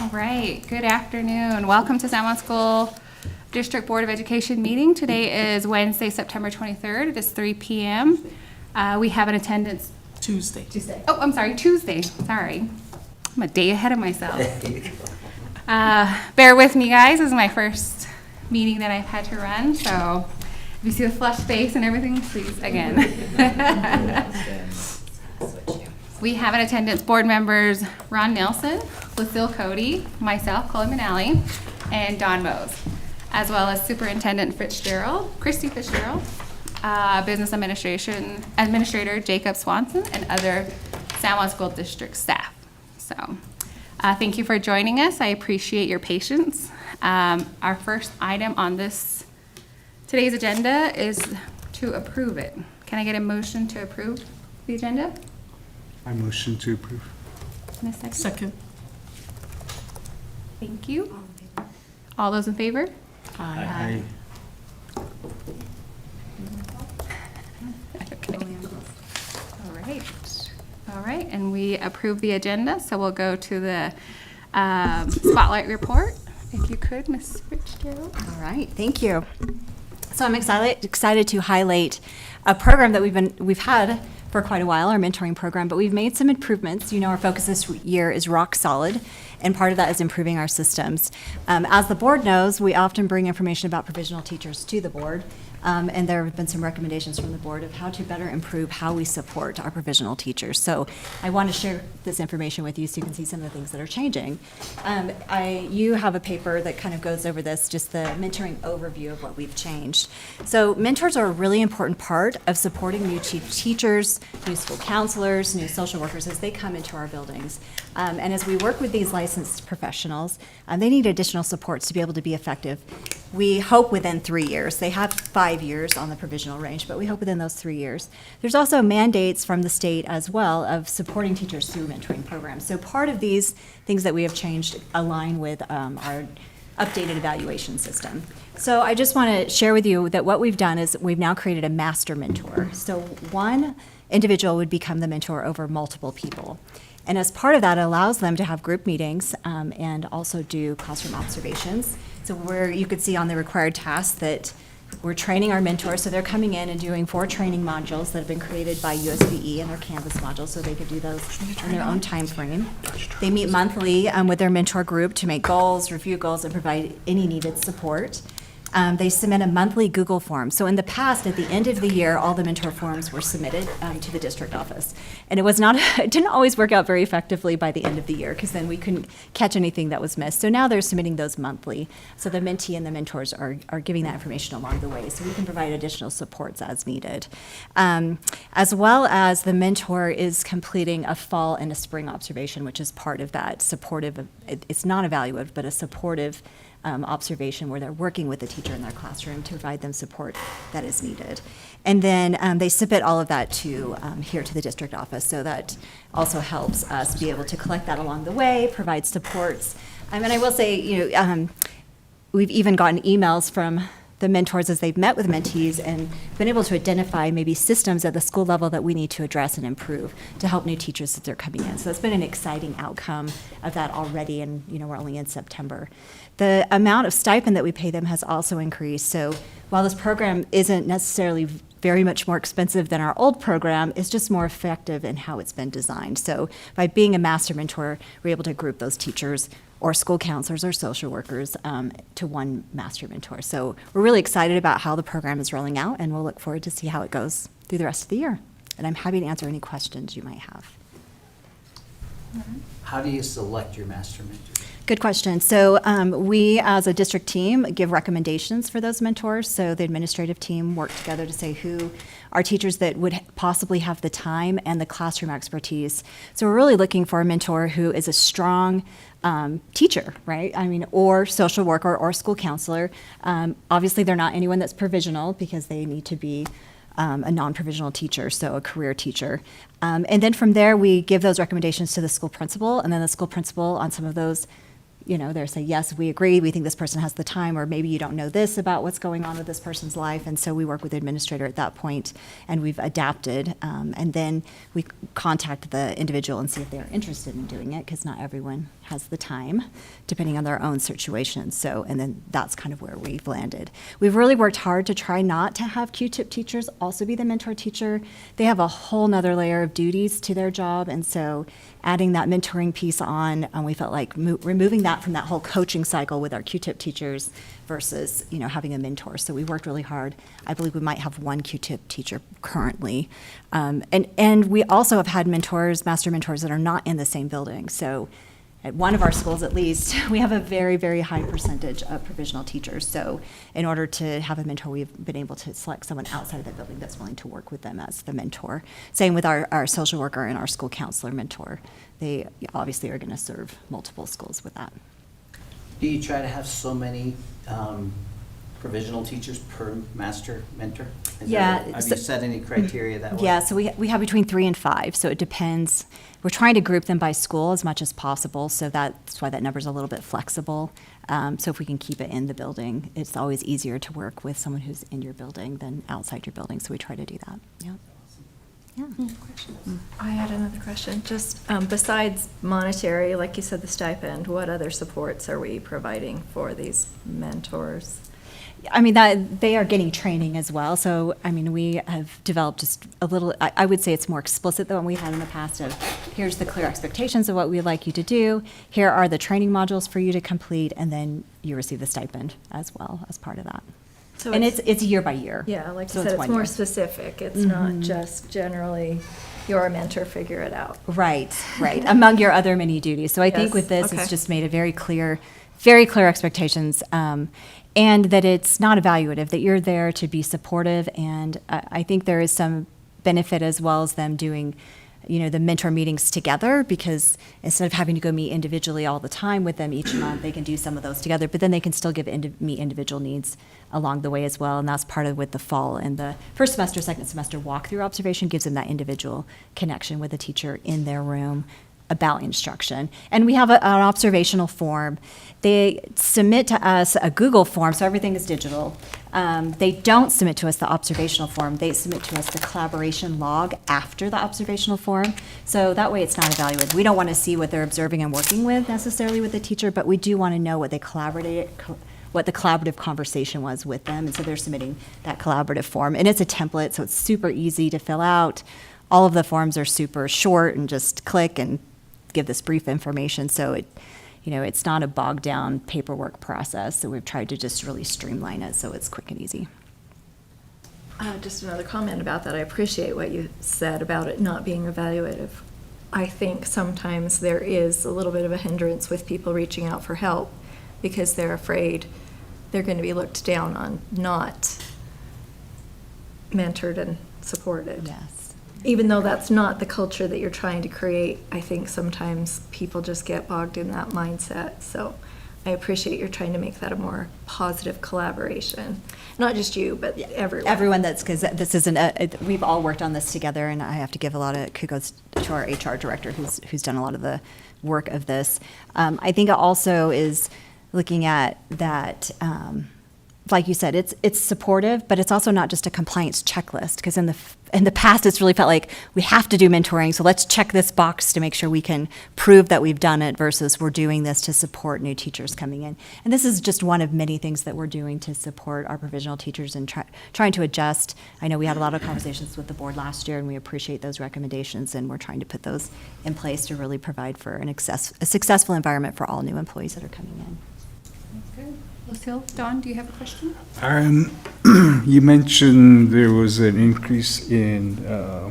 All right, good afternoon. Welcome to San Juan School District Board of Education meeting. Today is Wednesday, September 23rd. It is 3 p.m. We have an attendance. Tuesday. Oh, I'm sorry, Tuesday. Sorry. I'm a day ahead of myself. Bear with me, guys. This is my first meeting that I've had to run, so if you see the flushed face and everything, please, again. We have in attendance board members Ron Nelson, Lucille Cody, myself, Chloe Manali, and Don Mose, as well as Superintendent Christy Fitzgerald, Business Administrator Jacob Swanson, and other San Juan School District staff. So thank you for joining us. I appreciate your patience. Our first item on today's agenda is to approve it. Can I get a motion to approve the agenda? I motion to approve. In a second. Second. Thank you. All those in favor? Aye. Okay. All right, and we approve the agenda, so we'll go to the spotlight report. If you could, Ms. Fitzgerald. All right, thank you. So I'm excited to highlight a program that we've had for quite a while, our mentoring program, but we've made some improvements. You know, our focus this year is rock solid, and part of that is improving our systems. As the board knows, we often bring information about provisional teachers to the board, and there have been some recommendations from the board of how to better improve how we support our provisional teachers. So I want to share this information with you so you can see some of the things that are changing. You have a paper that kind of goes over this, just the mentoring overview of what we've changed. So mentors are a really important part of supporting new teachers, new school counselors, new social workers as they come into our buildings. And as we work with these licensed professionals, they need additional supports to be able to be effective. We hope within 3 years. They have 5 years on the provisional range, but we hope within those 3 years. There's also mandates from the state as well of supporting teachers through mentoring programs. So part of these things that we have changed align with our updated evaluation system. So I just want to share with you that what we've done is we've now created a master mentor. So one individual would become the mentor over multiple people. And as part of that, it allows them to have group meetings and also do classroom observations. So where you could see on the required tasks that we're training our mentors, so they're coming in and doing 4 training modules that have been created by USBE and their Canvas modules, so they could do those in their own time frame. They meet monthly with their mentor group to make goals, review goals, and provide any needed support. They submit a monthly Google form. So in the past, at the end of the year, all the mentor forms were submitted to the district office. And it didn't always work out very effectively by the end of the year, because then we couldn't catch anything that was missed. So now they're submitting those monthly. So the mentee and the mentors are giving that information along the way, so we can provide additional supports as needed. As well as the mentor is completing a fall and a spring observation, which is part of that supportive, it's not evaluative, but a supportive observation where they're working with the teacher in their classroom to provide them support that is needed. And then they submit all of that to here to the district office, so that also helps us be able to collect that along the way, provide supports. And I will say, we've even gotten emails from the mentors as they've met with mentees and been able to identify maybe systems at the school level that we need to address and improve to help new teachers as they're coming in. So it's been an exciting outcome of that already, and we're only in September. The amount of stipend that we pay them has also increased. So while this program isn't necessarily very much more expensive than our old program, it's just more effective in how it's been designed. So by being a master mentor, we're able to group those teachers or school counselors or social workers to one master mentor. So we're really excited about how the program is rolling out, and we'll look forward to see how it goes through the rest of the year. And I'm happy to answer any questions you might have. How do you select your master mentors? Good question. So we, as a district team, give recommendations for those mentors. So the administrative team work together to say who are teachers that would possibly have the time and the classroom expertise. So we're really looking for a mentor who is a strong teacher, right? Or social worker or school counselor. Obviously, they're not anyone that's provisional, because they need to be a non-provisional teacher, so a career teacher. And then from there, we give those recommendations to the school principal, and then the school principal on some of those they're saying, yes, we agree, we think this person has the time, or maybe you don't know this about what's going on with this person's life. And so we work with the administrator at that point, and we've adapted. And then we contact the individual and see if they're interested in doing it, because not everyone has the time, depending on their own situation. So, and then that's kind of where we've landed. We've really worked hard to try not to have Q-tip teachers also be the mentor teacher. They have a whole nother layer of duties to their job, and so adding that mentoring piece on, we felt like removing that from that whole coaching cycle with our Q-tip teachers versus, having a mentor. So we worked really hard. I believe we might have one Q-tip teacher currently. And we also have had mentors, master mentors, that are not in the same building. So at one of our schools, at least, we have a very, very high percentage of provisional teachers. So in order to have a mentor, we've been able to select someone outside of that building that's willing to work with them as the mentor. Same with our social worker and our school counselor mentor. They obviously are going to serve multiple schools with that. Do you try to have so many provisional teachers per master mentor? Yeah, Have so- you set any criteria that way? Yeah, so we have between 3 and 5, so it depends. We're trying to group them by school as much as possible, so that's why that number's a little bit flexible. So if we can keep it in the building, it's always easier to work with someone who's in your building than outside your building, so we try to do that. Yeah. Yeah. I had another question. Just besides monetary, like you said, the stipend, what other supports are we providing for these mentors? I mean, that they are getting training as well. So, I mean, we have developed just a little, I would say it's more explicit than what we had in the past of, here's the clear expectations of what we'd like you to do. Here are the training modules for you to complete, and then you receive the stipend as well as part of that. So And it's year by year. Yeah, like So you said, it's 1 more year. specific. It's not just generally, you're a mentor, figure it out. Right, among your other many duties. So I think Yes, with this, okay. it's just made it very clear expectations, and that it's not evaluative, that you're there to be supportive. And I think there is some benefit as well as them doing, the mentor meetings together, because instead of having to go meet individually all the time with them each month, they can do some of those together, but then they can still meet individual needs along the way as well. And that's part of with the fall and the first semester, second semester walkthrough observation gives them that individual connection with the teacher in their room about instruction. And we have an observational form. They submit to us a Google form, so everything is digital. They don't submit to us the observational form. They submit to us the collaboration log after the observational form. So that way it's not evaluated. We don't want to see what they're observing and working with necessarily with the teacher, but we do want to know what they what the collaborative conversation was with them. And so they're submitting that collaborative form. And it's a template, so it's super easy to fill out. All of the forms are super short and just click and give this brief information. So it's not a bogged down paperwork process. So we've tried to just really streamline it so it's quick and easy. Just another comment about that. I appreciate what you said about it not being evaluative. I think sometimes there is a little bit of a hindrance with people reaching out for help because they're afraid they're going to be looked down on, not mentored and supported. Yes. Even though that's not the culture that you're trying to create, I think sometimes people just get bogged in that mindset. So I appreciate you're trying to make that a more positive collaboration. Not just you, but everyone. Everyone because this isn't, we've all worked on this together, and I have to give a lot of kudos to our HR director who's done a lot of the work of this. I think it also is looking at that, like you said, it's supportive, but it's also not just a compliance checklist, because in the past it's really felt like we have to do mentoring, so let's check this box to make sure we can prove that we've done it versus we're doing this to support new teachers coming in. And this is just one of many things that we're doing to support our provisional teachers and trying to adjust. I know we had a lot of conversations with the board last year, and we appreciate those recommendations, and we're trying to put those in place to really provide for a successful environment for all new employees that are coming in. Good. Lucille, Dawn, do you have a question? You mentioned there was an increase in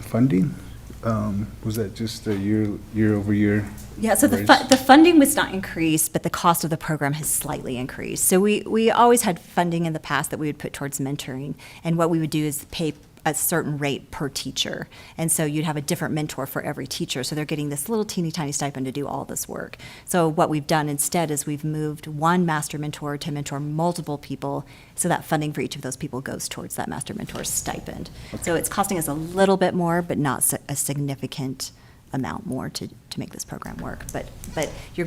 funding. Was that just a year over year? Yeah, so the funding was not increased, but the cost of the program has slightly increased. So we always had funding in the past that we would put towards mentoring, and what we would do is pay a certain rate per teacher. And so you'd have a different mentor for every teacher. So they're getting this little teeny tiny stipend to do all this work. So what we've done instead is we've moved one master mentor to mentor multiple people, so that funding for each of those people goes towards that master mentor stipend. So it's costing us a little bit more, but not a significant amount more to make this program work. But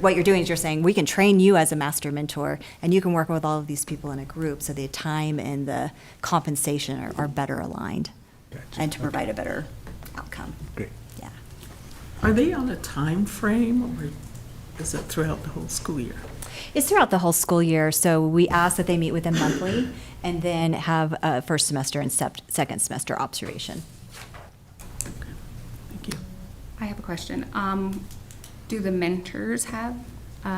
what you're doing is you're saying, we can train you as a master mentor, and you can work with all of these people in a group, so the time and the compensation are better aligned, Gotcha. and to provide a better outcome. Great. Yeah. Are they on a time frame, or is it throughout the whole school year? It's throughout the whole school year, so we ask that they meet with them monthly, and then have a first semester and second semester observation. Thank you. I have a question. Do the mentors have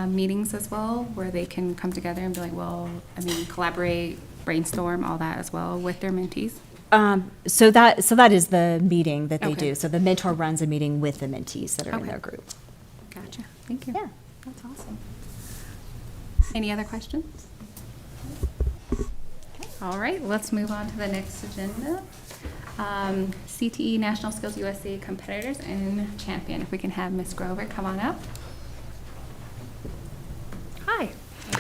meetings as well, where they can come together and be like, well, I mean, collaborate, brainstorm, all that as well with their mentees? So that is the meeting that they Okay. do. So the mentor runs a meeting with the mentees that are in Okay. their group. Gotcha. Thank you. Yeah. That's awesome. Any other questions? All right, let's move on to the next agenda. CTE National Skills USA competitors and champion. If we can have Ms. Grover come on up. Hi.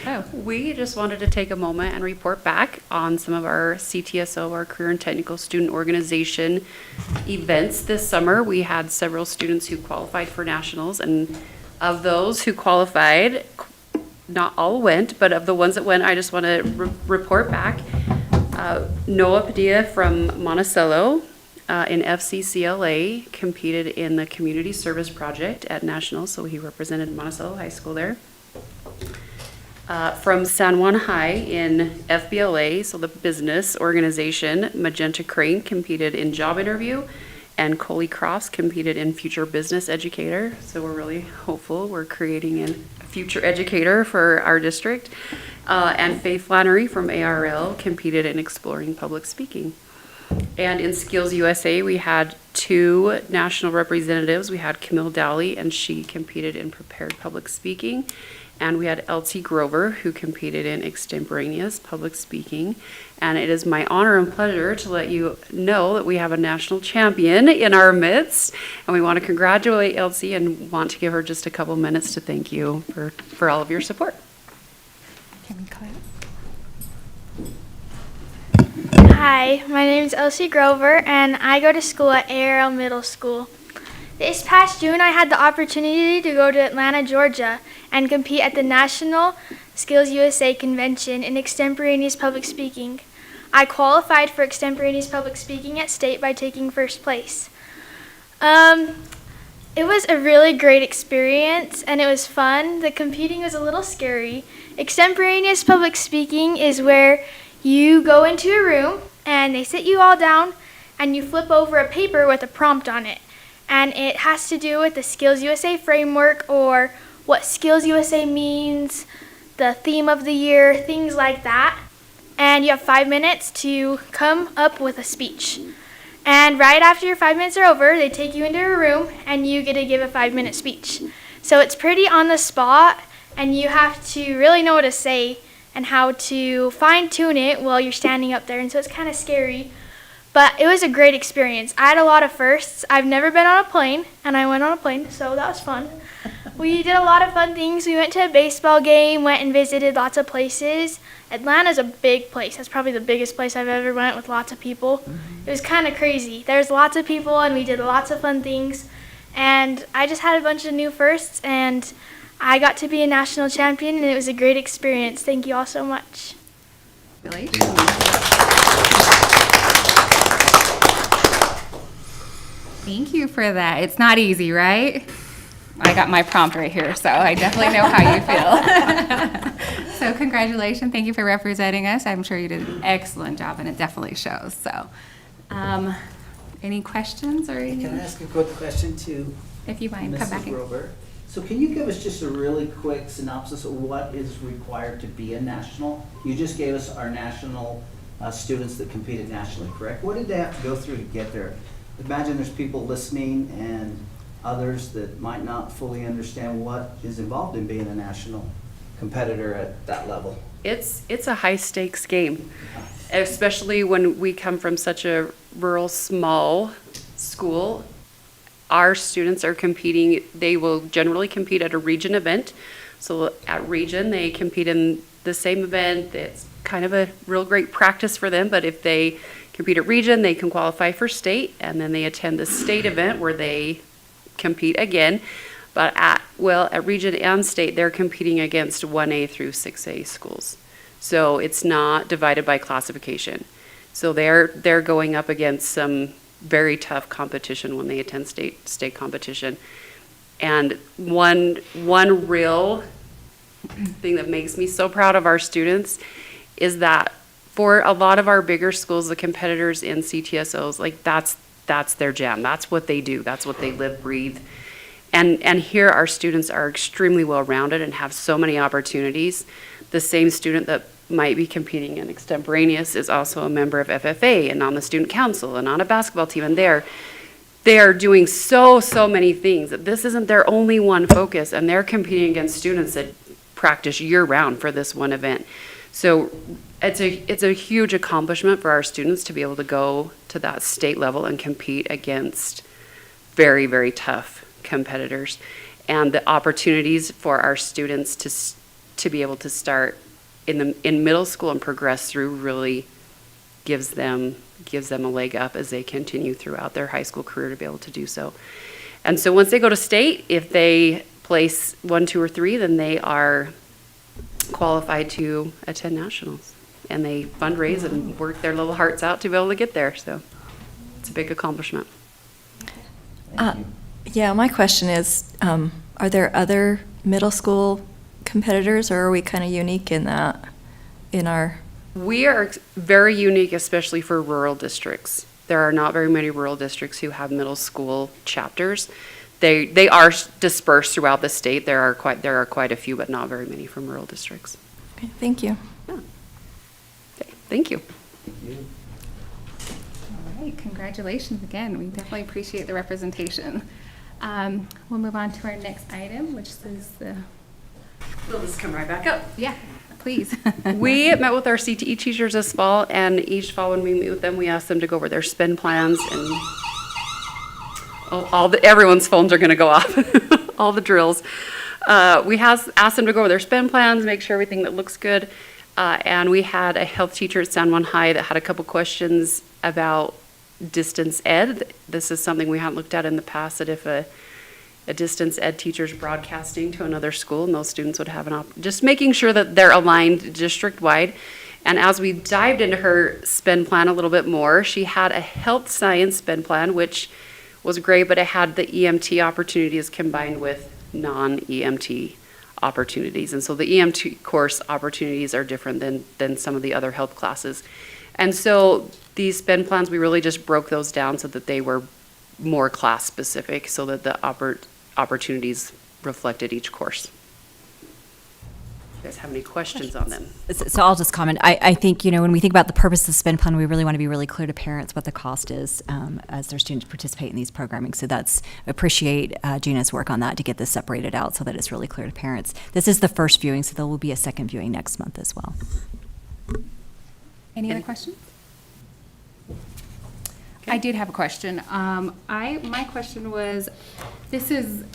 Oh, We just wanted to take a moment and report back on some of our CTSO, our Career and Technical Student Organization events this summer. We had several students who qualified for nationals, and of those who qualified, not all went, but of the ones that went, I just want to report back. Noah Padilla from Monticello in FCCLA competed in the Community Service Project at Nationals, so he represented Monticello High School there. From San Juan High in FBLA, so the business organization, Magenta Crane competed in job interview, and Coley Cross competed in future business educator. So we're really hopeful we're creating a future educator for our district. And Faye Flannery from ARL competed in exploring public speaking. And in Skills USA, we had 2 national representatives. We had Camille Dowley, and she competed in prepared public speaking. And we had Elsie Grover, who competed in extemporaneous public speaking. And it is my honor and pleasure to let you know that we have a national champion in our midst. And we want to congratulate Elsie and want to give her just a couple minutes to thank you for all of your support. can we clap? Hi, my name is Elsie Grover, and I go to school at ARL Middle School. This past June, I had the opportunity to go to Atlanta, Georgia, and compete at the National Skills USA Convention in extemporaneous public speaking. I qualified for extemporaneous public speaking at state by taking first place. It was a really great experience, and it was fun. The competing was a little scary. Extemporaneous public speaking is where you go into a room, and they sit you all down, and you flip over a paper with a prompt on it. And it has to do with the Skills USA framework, or what Skills USA means, the theme of the year, things like that. And you have 5 minutes to come up with a speech. And right after your 5 minutes are over, they take you into a room and you get to give a 5-minute speech. So it's pretty on the spot, and you have to really know what to say and how to fine tune it while you're standing up there. And so it's kind of scary. But it was a great experience. I had a lot of firsts. I've never been on a plane, and I went on a plane, so that was fun. We did a lot of fun things. We went to a baseball game, went and visited lots of places. Atlanta's a big place. That's probably the biggest place I've ever went, with lots of people. It was kind of crazy. There's lots of people, and we did lots of fun things. And I just had a bunch of new firsts, and I got to be a national champion, and it was a great experience. Thank you all so much. Thank you for that. It's not easy, right? I got my prompt right here, so I definitely know how you feel. So congratulations. Thank you for representing us. I'm sure you did an excellent job, and it definitely shows. So, any questions or any? Can I ask a quick question to If you mind, come back Mrs. and. Grover? So can you give us just a really quick synopsis of what is required to be a national? You just gave us our national students that competed nationally, correct? What did they have to go through to get there? Imagine there's people listening and others that might not fully understand what is involved in being a national competitor at that level. It's a high stakes game, especially when we come from such a rural, small school. Our students are competing, they will generally compete at a region event. So at region, they compete in the same event. It's kind of a real great practice for them, but if they compete at region, they can qualify for state, and then they attend the state event where they compete again. But at region and state, they're competing against 1A through 6A schools. So it's not divided by classification. So they're going up against some very tough competition when they attend state competition. And one real thing that makes me so proud of our students is that for a lot of our bigger schools, the competitors in CTSOs, like that's their jam. That's what they do. That's what they live, breathe. And here our students are extremely well-rounded and have so many opportunities. The same student that might be competing in extemporaneous is also a member of FFA and on the student council and on a basketball team. And they are doing so many things. This isn't their only one focus, and they're competing against students that practice year-round for this one event. So it's a huge accomplishment for our students to be able to go to that state level and compete against very, very tough competitors. And the opportunities for our students to be able to start in middle school and progress through really gives them a leg up as they continue throughout their high school career to be able to do so. And so once they go to state, if they place 1, 2, or 3, then they are qualified to attend nationals. And they fundraise and work their little hearts out to be able to get there. So it's a big accomplishment. Yeah, my question is, are there other middle school competitors, or are we kind of unique in that, in our? We are very unique, especially for rural districts. There are not very many rural districts who have middle school chapters. They are dispersed throughout the state. There are quite a few, but not very many from rural districts. Okay, thank you. Yeah. Okay, thank you. All right, congratulations again. We definitely appreciate the representation. We'll move on to our next item, which is the, We'll just come right back up. yeah, please. We met with our CTE teachers this fall, and each fall when we meet with them, we ask them to go over their spend plans, and everyone's phones are going to go off, all the drills. We asked them to go over their spend plans, make sure everything that looks good, and we had a health teacher at San Juan High that had a couple questions about distance ed. This is something we hadn't looked at in the past, that if a distance ed teacher is broadcasting to another school, and those students would have just making sure that they're aligned district-wide. And as we dived into her spend plan a little bit more, she had a health science spend plan, which was great, but it had the EMT opportunities combined with non-EMT opportunities. And so the EMT course opportunities are different than some of the other health classes. And so these spend plans, we really just broke those down so that they were more class specific, so that the opportunities reflected each course. You guys have any questions on them? So I'll just comment. I think, when we think about the purpose of the spend plan, we really want to be really clear to parents what the cost is as their students participate in these programming. So appreciate Gina's work on that to get this separated out so that it's really clear to parents. This is the first viewing, so there will be a second viewing next month as well. Any other questions? I did have a question. My question was, this is,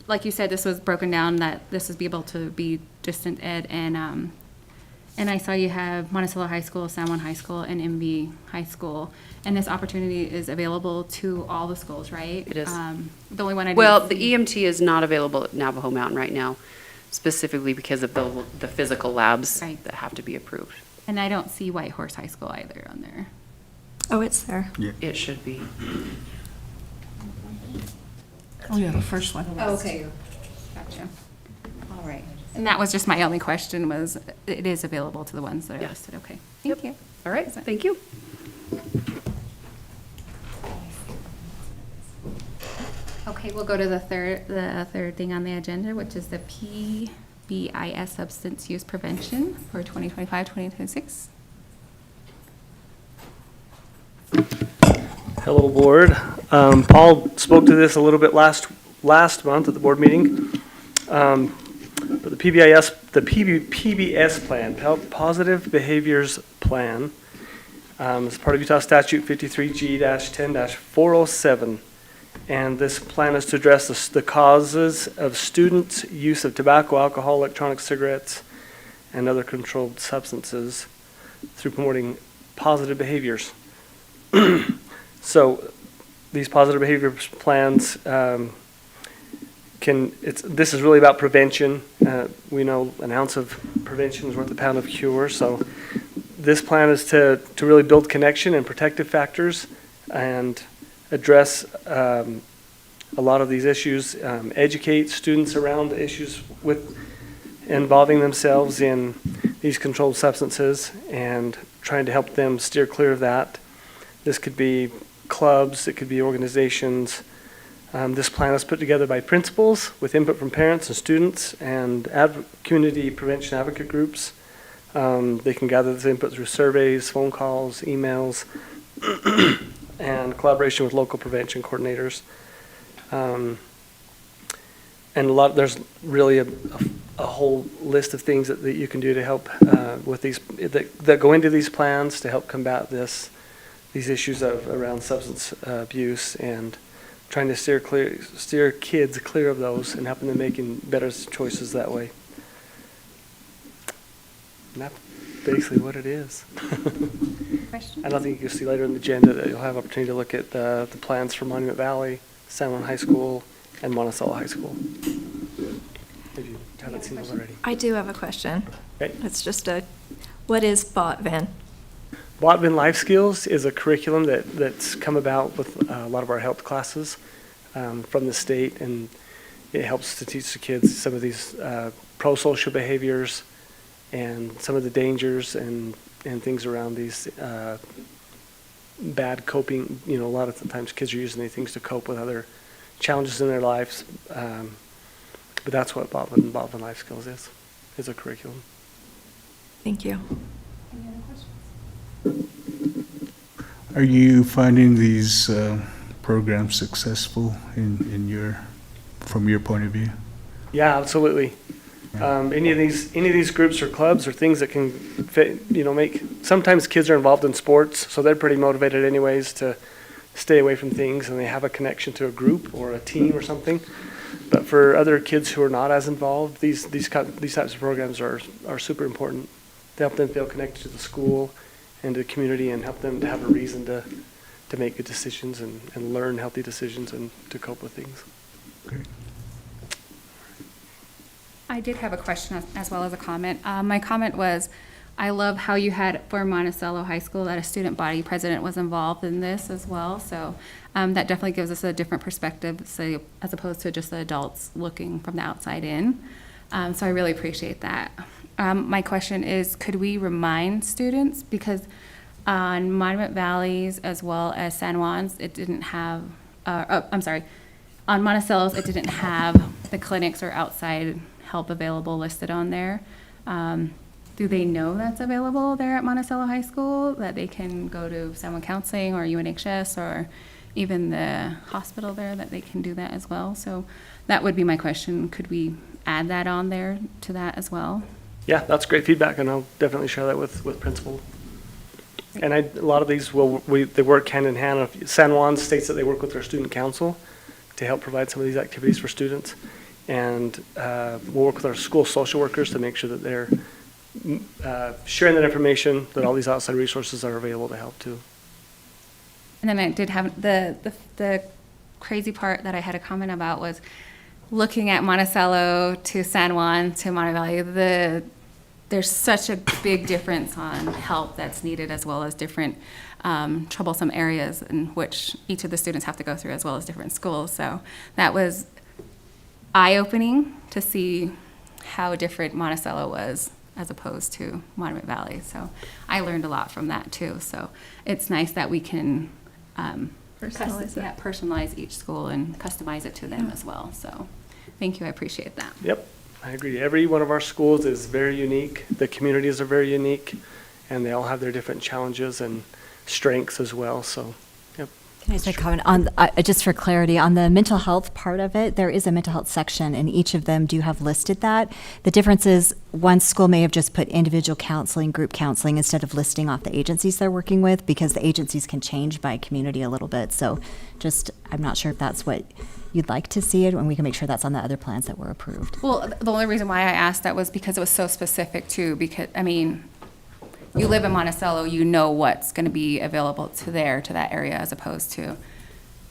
like you said, this was broken down that this would be able to be distant ed, and I saw you have Monticello High School, San Juan High School, and MB High School, and this opportunity is available to all the schools, right? It is. The only one I didn't Well, see- the EMT is not available at Navajo Mountain right now, specifically because of the physical labs Right. that have to be approved. And I don't see White Horse High School either on there. Oh, it's there. It should be. Oh, yeah, the first one. Okay. Gotcha. All right. And that was just my only question, was it is available to the ones that are Yeah. listed. Okay. Thank you. All right, thank you. Okay, we'll go to the third thing on the agenda, which is the PBIS substance use prevention for 2025-2026. Hello, board. Paul spoke to this a little bit last month at the board meeting. But the PBS plan, Positive Behaviors Plan, is part of Utah Statute 53G-10-407. And this plan is to address the causes of students' use of tobacco, alcohol, electronic cigarettes, and other controlled substances through promoting positive behaviors. So these positive behavior plans this is really about prevention. We know an ounce of prevention is worth a pound of cure, so this plan is to really build connection and protective factors and address a lot of these issues, educate students around the issues with involving themselves in these controlled substances and trying to help them steer clear of that. This could be clubs, it could be organizations. This plan is put together by principals with input from parents and students and community prevention advocate groups. They can gather this input through surveys, phone calls, emails, and collaboration with local prevention coordinators. And there's really a whole list of things that you can do to help with these that go into these plans to help combat these issues around substance abuse and trying to steer kids clear of those and helping them making better choices that way. And that's basically what it is. Question? I don't think you'll see later in the agenda that you'll have opportunity to look at the plans for Monument Valley, San Juan High School, and Monticello High School. If you haven't seen those already. I do have a question. Okay. It's just what is BOTVIN? BOTVIN Life Skills is a curriculum that's come about with a lot of our health classes from the state, and it helps to teach the kids some of these pro-social behaviors and some of the dangers and things around these bad coping. You know, a lot of the times kids are using these things to cope with other challenges in their lives. But that's what BOTVIN Life Skills is a curriculum. Thank you. Any other questions? Are you finding these programs successful from your point of view? Yeah, absolutely. Any of these groups or clubs or things that can fit, sometimes kids are involved in sports, so they're pretty motivated anyways to stay away from things, and they have a connection to a group or a team or something. But for other kids who are not as involved, these types of programs are super important. They help them feel connected to the school and to the community and help them to have a reason to make good decisions and learn healthy decisions and to cope with things. Great. I did have a question as well as a comment. My comment was, I love how you had for Monticello High School that a student body president was involved in this as well. So that definitely gives us a different perspective, so, as opposed to just the adults looking from the outside in. So I really appreciate that. My question is, could we remind students, because on Monument Valley's as well as San Juan's, it didn't have, on Monticello's, it didn't have the clinics or outside help available listed on there. Do they know that's available there at Monticello High School, that they can go to San Juan Counseling or UNHS or even the hospital there, that they can do that as well? So that would be my question. Could we add that on there to that as well? Yeah, that's great feedback, and I'll definitely share that with principal. And a lot of these they work hand in hand. San Juan states that they work with their student council to help provide some of these activities for students, and we'll work with our school social workers to make sure that they're sharing that information, that all these outside resources are available to help too. And then I did have the crazy part that I had a comment about was looking at Monticello to San Juan to Monte Valley. There's such a big difference on help that's needed, as well as different troublesome areas in which each of the students have to go through, as well as different schools. So that was eye-opening to see how different Monticello was as opposed to Monument Valley. So I learned a lot from that too. So it's nice that we can personalize each school and customize it to them as well. So thank you, I appreciate that. Yep, I agree. Every one of our schools is very unique. The communities are very unique, and they all have their different challenges and strengths as well. So, yep. Can I just comment on, just for clarity, on the mental health part of it, there is a mental health section, and each of them do have listed that. The difference is one school may have just put individual counseling, group counseling, instead of listing off the agencies they're working with, because the agencies can change by community a little bit. So I'm not sure if that's what you'd like to see it, and we can make sure that's on the other plans that were approved. Well, the only reason why I asked that was because it was so specific too, because, I mean, you live in Monticello, you know what's going to be available to that area, as opposed to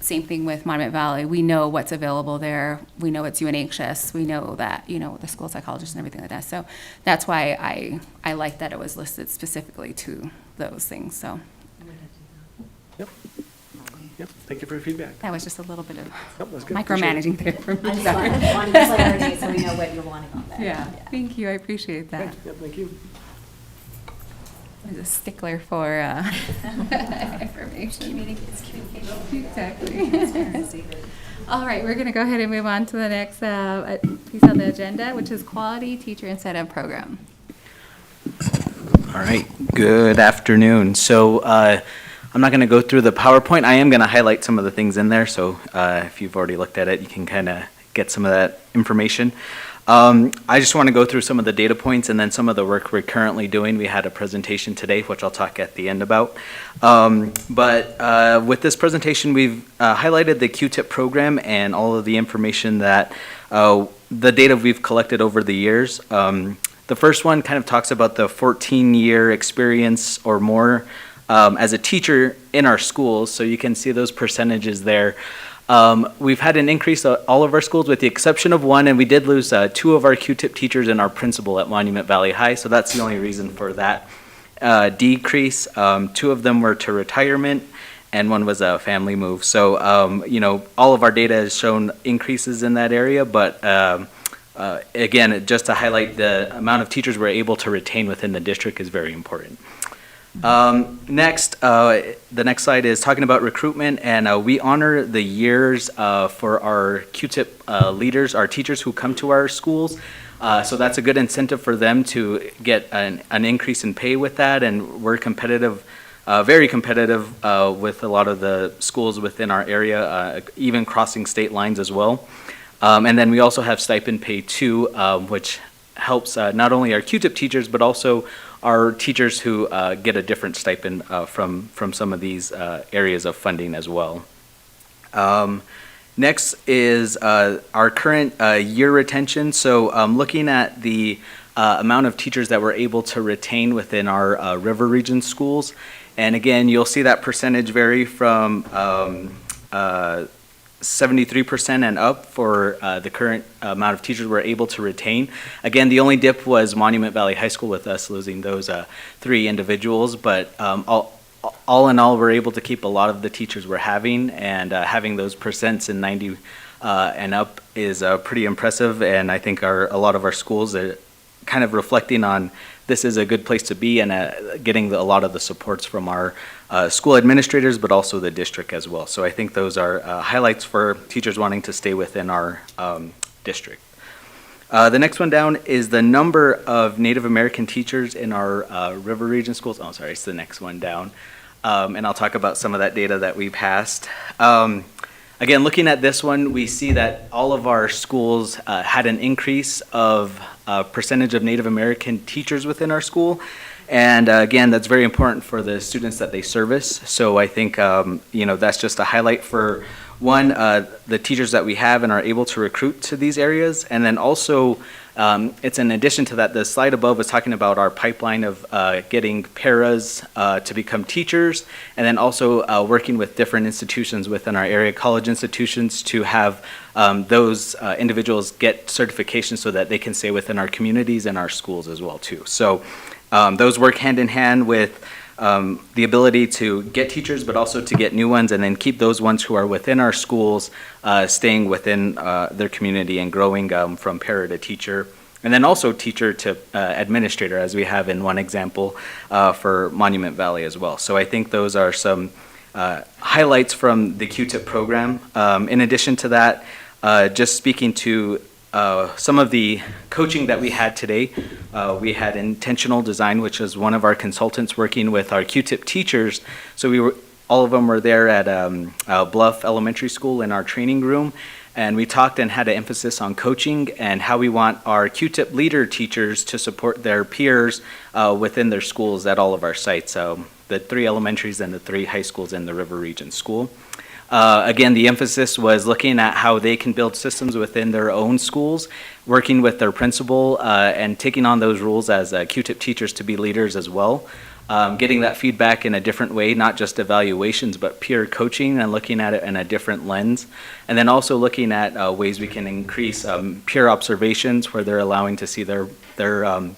same thing with Monument Valley. We know what's available there. We know it's UNHS. We know that, the school psychologist and everything like that. So that's why I like that it was listed specifically to those things. So Yep. Yep, thank you for your feedback. that was just a little bit of Yep, that's good. Appreciate it. micromanaging there for me. I just Sorry. wanted to clarity so we know what you're wanting on there. Yeah, thank you. I appreciate that. Okay, yep, thank you. I was a stickler for information. Exactly. All right, we're going to go ahead and move on to the next piece on the agenda, which is Quality Teacher Incentive Program. All right, good afternoon. So I'm not going to go through the PowerPoint. I am going to highlight some of the things in there, so if you've already looked at it, you can kind of get some of that information. I just want to go through some of the data points and then some of the work we're currently doing. We had a presentation today, which I'll talk at the end about. But with this presentation, we've highlighted the Q-tip program and all of the information that the data we've collected over the years. The first one kind of talks about the 14-year experience or more as a teacher in our schools. So you can see those percentages there. We've had an increase at all of our schools with the exception of one, and we did lose 2 of our Q-tip teachers and our principal at Monument Valley High, so that's the only reason for that decrease. 2 of them were to retirement, and 1 was a family move. So, all of our data has shown increases in that area, but again, just to highlight the amount of teachers we're able to retain within the district is very important. Next, the next slide is talking about recruitment, and we honor the years for our Q-tip leaders, our teachers who come to our schools. So that's a good incentive for them to get an increase in pay with that, and we're competitive, very competitive with a lot of the schools within our area, even crossing state lines as well. And then we also have stipend pay too, which helps not only our Q-tip teachers, but also our teachers who get a different stipend from some of these areas of funding as well. Next is our current year retention. So looking at the amount of teachers that we're able to retain within our river region schools. And again, you'll see that percentage vary from 73% and up for the current amount of teachers we're able to retain. Again, the only dip was Monument Valley High School with us losing those 3 individuals, but all in all, we're able to keep a lot of the teachers we're having, and having those percents in 90 and up is pretty impressive, and I think a lot of our schools are kind of reflecting on this is a good place to be, and getting a lot of the supports from our school administrators, but also the district as well. So I think those are highlights for teachers wanting to stay within our district. The next one down is the number of Native American teachers in our river region schools. Oh, sorry, it's the next one down. And I'll talk about some of that data that we passed. Again, looking at this one, we see that all of our schools had an increase of percentage of Native American teachers within our school. And again, that's very important for the students that they service. So I think, that's just a highlight for one, the teachers that we have and are able to recruit to these areas. And then also, it's in addition to that, the slide above was talking about our pipeline of getting paras to become teachers, and then also working with different institutions within our area, college institutions, to have those individuals get certification so that they can stay within our communities and our schools as well too. So those work hand in hand with the ability to get teachers, but also to get new ones, and then keep those ones who are within our schools staying within their community and growing from para to teacher, and then also teacher to administrator, as we have in one example for Monument Valley as well. So I think those are some highlights from the Q-tip program. In addition to that, just speaking to some of the coaching that we had today, we had intentional design, which is one of our consultants working with our Q-tip teachers. So all of them were there at Bluff Elementary School in our training room, and we talked and had an emphasis on coaching and how we want our Q-tip leader teachers to support their peers within their schools at all of our sites, the 3 elementaries and the 3 high schools in the River Region School. Again, the emphasis was looking at how they can build systems within their own schools, working with their principal, and taking on those roles as Q-tip teachers to be leaders as well. getting that feedback in a different way, not just evaluations, but peer coaching and looking at it in a different lens. And then also looking at ways we can increase peer observations where they're allowing to see their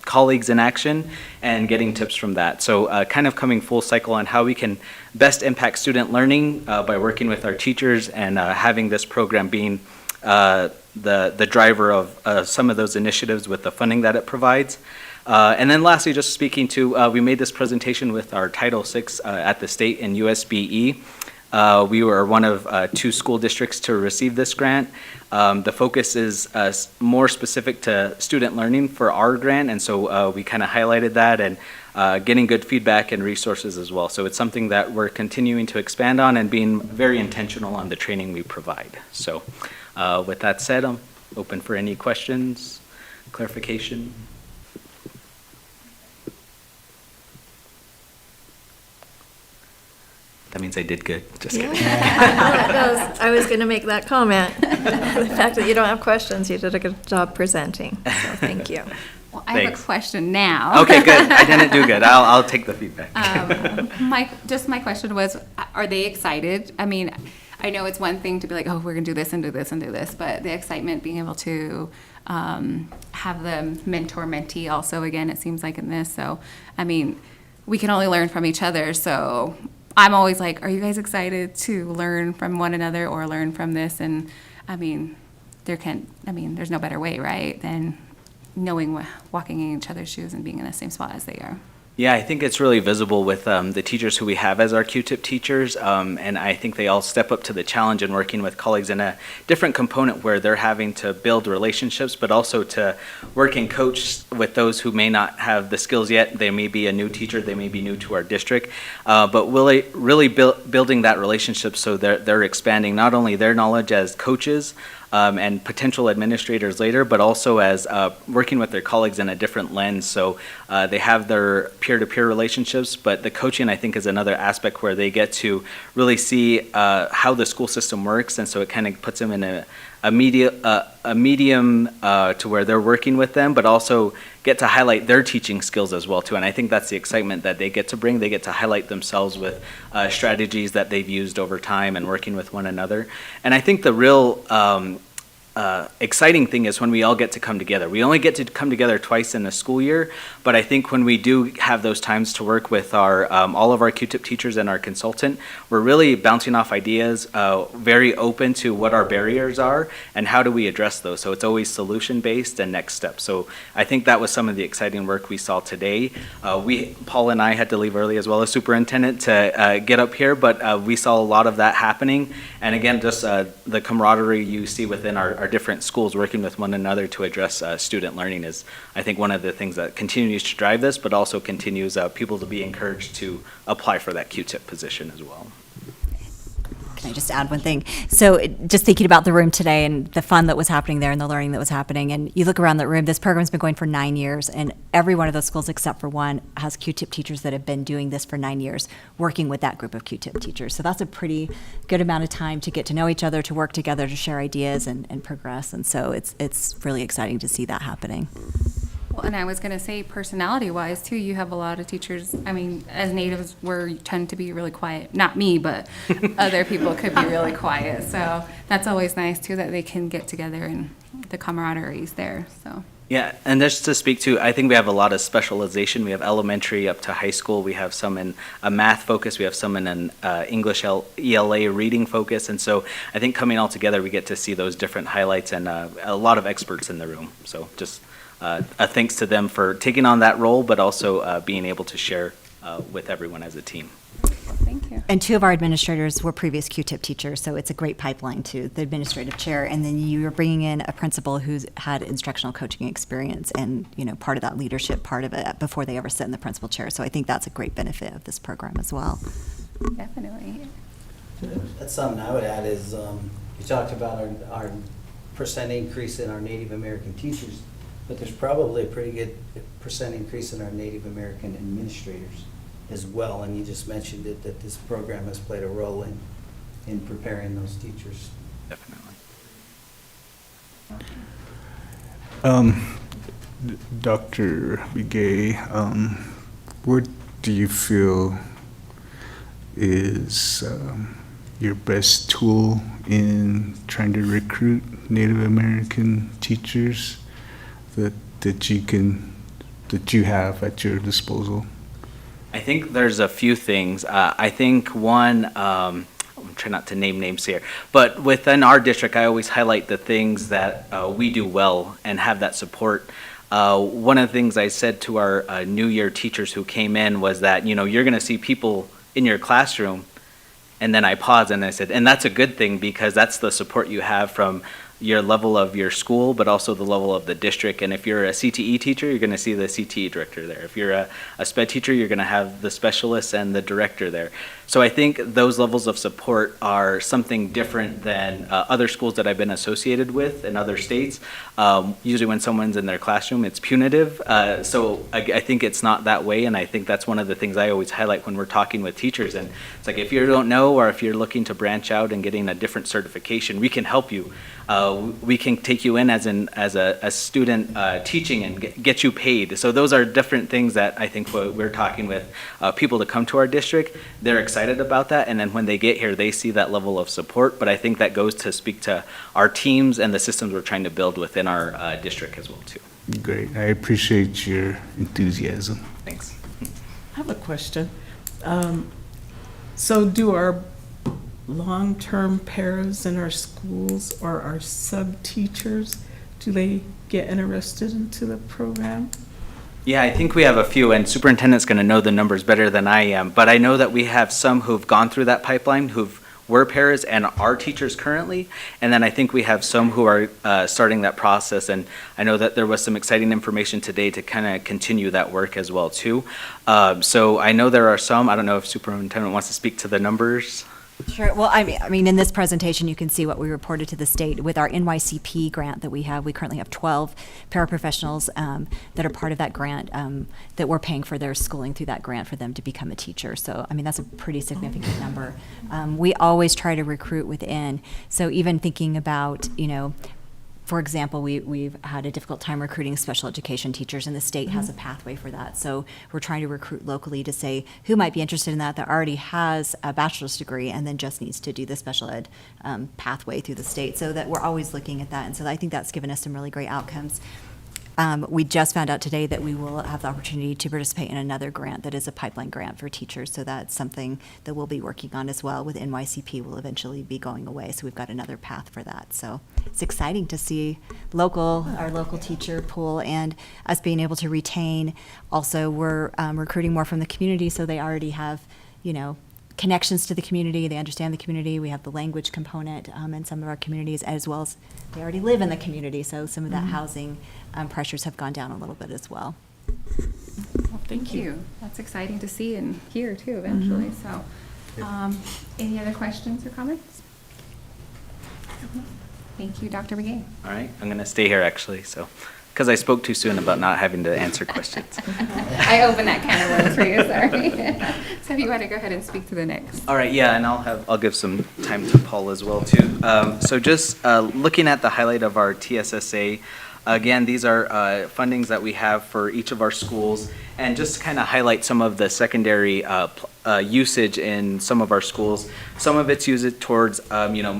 colleagues in action and getting tips from that. So kind of coming full cycle on how we can best impact student learning by working with our teachers and having this program being the driver of some of those initiatives with the funding that it provides. And then lastly, just speaking to, we made this presentation with our Title VI at the state in USBE. We were one of 2 school districts to receive this grant. The focus is more specific to student learning for our grant, and so we kind of highlighted that and getting good feedback and resources as well. So it's something that we're continuing to expand on and being very intentional on the training we provide. So with that said, I'm open for any questions, clarification. That means I did good. Just kidding. I was going to make that comment. The fact that you don't have questions, you did a good job presenting, so thank you. Well, I have Thanks. a question now. Okay, good. I didn't do good. I'll take the feedback. My question was, are they excited? I mean, I know it's one thing to be like, oh, we're gonna do this and do this and do this, but the excitement being able to have the mentor-mentee also, again, it seems like in this, so, I mean, we can only learn from each other, so I'm always like, are you guys excited to learn from one another or learn from this? And, I mean, there's no better way, right, than knowing, walking in each other's shoes and being in the same spot as they are. Yeah, I think it's really visible with the teachers who we have as our Q-tip teachers, and I think they all step up to the challenge in working with colleagues in a different component where they're having to build relationships, but also to work and coach with those who may not have the skills yet. They may be a new teacher, they may be new to our district, but really building that relationship so they're expanding not only their knowledge as coaches, and potential administrators later, but also as working with their colleagues in a different lens. So they have their peer-to-peer relationships, but the coaching, I think, is another aspect where they get to really see how the school system works, and so it kind of puts them in a medium to where they're working with them, but also get to highlight their teaching skills as well too. And I think that's the excitement that they get to bring. They get to highlight themselves with strategies that they've used over time and working with one another. And I think the real exciting thing is when we all get to come together. We only get to come together twice in a school year, but I think when we do have those times to work with our all of our Q-tip teachers and our consultant, we're really bouncing off ideas, very open to what our barriers are and how do we address those. So it's always solution-based and next steps. So I think that was some of the exciting work we saw today. Paul and I had to leave early as well as superintendent to get up here, but we saw a lot of that happening. And again, just the camaraderie you see within our different schools working with one another to address student learning is, I think, one of the things that continues to drive this, but also continues people to be encouraged to apply for that Q-tip position as well. Can I just add one thing? So just thinking about the room today and the fun that was happening there and the learning that was happening, and you look around that room, this program's been going for 9 years, and every one of those schools except for one has Q-tip teachers that have been doing this for 9 years, working with that group of Q-tip teachers. So that's a pretty good amount of time to get to know each other, to work together, to share ideas and progress. And so it's really exciting to see that happening. Well, and I was going to say, personality-wise, too, you have a lot of teachers, I mean, as natives, we tend to be really quiet. Not me, but other people could be really quiet. So that's always nice, too, that they can get together and the camaraderie is there, so. Yeah, and just to speak to, I think we have a lot of specialization. We have elementary up to high school. We have some in a math focus. We have some in an English ELA reading focus. And so I think coming all together, we get to see those different highlights and a lot of experts in the room. So just a thanks to them for taking on that role, but also being able to share with everyone as a team. Thank you. And 2 of our administrators were previous Q-tip teachers, so it's a great pipeline to the administrative chair. And then you're bringing in a principal who's had instructional coaching experience and, you know, part of that leadership part of it before they ever sit in the principal chair. So I think that's a great benefit of this program as well. Definitely. That's something I would add is, you talked about our percent increase in our Native American teachers, but there's probably a pretty good percent increase in our Native American administrators as well. And you just mentioned it, that this program has played a role in preparing those teachers. Definitely. Dr. Begay, where do you feel is your best tool in trying to recruit Native American teachers that you have at your disposal? I think there's a few things. I think one, I'm trying not to name names here, but within our district, I always highlight the things that we do well and have that support. One of the things I said to our New Year teachers who came in was that, you're going to see people in your classroom, and then I paused and I said, and that's a good thing because that's the support you have from your level of your school, but also the level of the district. And if you're a CTE teacher, you're going to see the CTE director there. If you're a SPED teacher, you're going to have the specialist and the director there. So I think those levels of support are something different than other schools that I've been associated with in other states. Usually when someone's in their classroom, it's punitive. So I think it's not that way, and I think that's one of the things I always highlight when we're talking with teachers. And it's like, if you don't know, or if you're looking to branch out and getting a different certification, we can help you. We can take you in as a student teaching and get you paid. So those are different things that I think we're talking with people to come to our district. They're excited about that, and then when they get here, they see that level of support. But I think that goes to speak to our teams and the systems we're trying to build within our district as well too. Great. I appreciate your enthusiasm. Thanks. I have a question. So do our long-term paras in our schools or our sub-teachers, do they get interested into the program? Yeah, I think we have a few, and superintendent's going to know the numbers better than I am, but I know that we have some who've gone through that pipeline, were paras and are teachers currently, and then I think we have some who are starting that process, and I know that there was some exciting information today to kind of continue that work as well too. So I know there are some. I don't know if superintendent wants to speak to the numbers. Sure. Well, I mean, in this presentation, you can see what we reported to the state with our NYCP grant that we have. We currently have 12 paraprofessionals that are part of that grant that we're paying for their schooling through that grant for them to become a teacher. So, I mean, that's a pretty significant number. We always try to recruit within. So even thinking about, for example, we've had a difficult time recruiting special education teachers, and the state has a pathway for that. So we're trying to recruit locally to say who might be interested in that already has a bachelor's degree and then just needs to do the special ed pathway through the state. So that we're always looking at that. And so I think that's given us some really great outcomes. We just found out today that we will have the opportunity to participate in another grant that is a pipeline grant for teachers. So that's something that we'll be working on as well with NYCP will eventually be going away. So we've got another path for that. So it's exciting to see our local teacher pool and us being able to retain. Also, we're recruiting more from the community, so they already have, connections to the community. They understand the community. We have the language component in some of our communities, as well as they already live in the community. So some of that housing pressures have gone down a little bit as well. Well, thank you. That's exciting to see and hear too eventually. So, any other questions or comments? Thank you, Dr. McGee. All right, I'm going to stay here actually, because I spoke too soon about not having to answer questions. I opened that can of worms for you, sorry. So if you want to go ahead and speak to the next. All right, yeah, and I'll give some time to Paul as well too. So just looking at the highlight of our TSSA, again, these are fundings that we have for each of our schools, and just to kind of highlight some of the secondary usage in some of our schools. Some of it's used towards,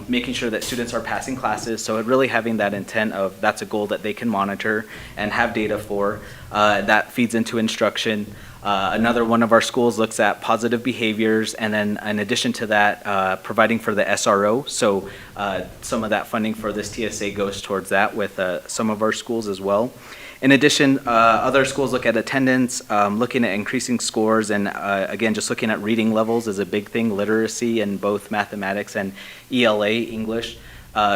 making sure that students are passing classes. So it really having that intent of that's a goal that they can monitor and have data for. That feeds into instruction. Another one of our schools looks at positive behaviors, and then in addition to that, providing for the SRO. So some of that funding for this TSA goes towards that with some of our schools as well. In addition, other schools look at attendance, looking at increasing scores, and again, just looking at reading levels is a big thing, literacy in both mathematics and ELA, English.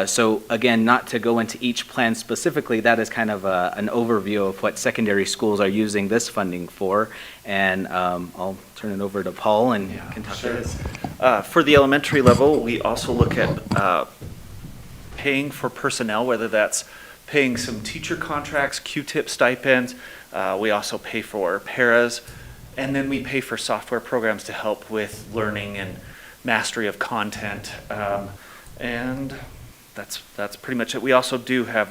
So again, not to go into each plan specifically, that is kind of an overview of what secondary schools are using this funding for. And I'll turn it over to Paul and can talk to this. For the elementary level, we also look at paying for personnel, whether that's paying some teacher contracts, Q-tip stipends. We also pay for paras, and then we pay for software programs to help with learning and mastery of content. And that's pretty much it. We also do have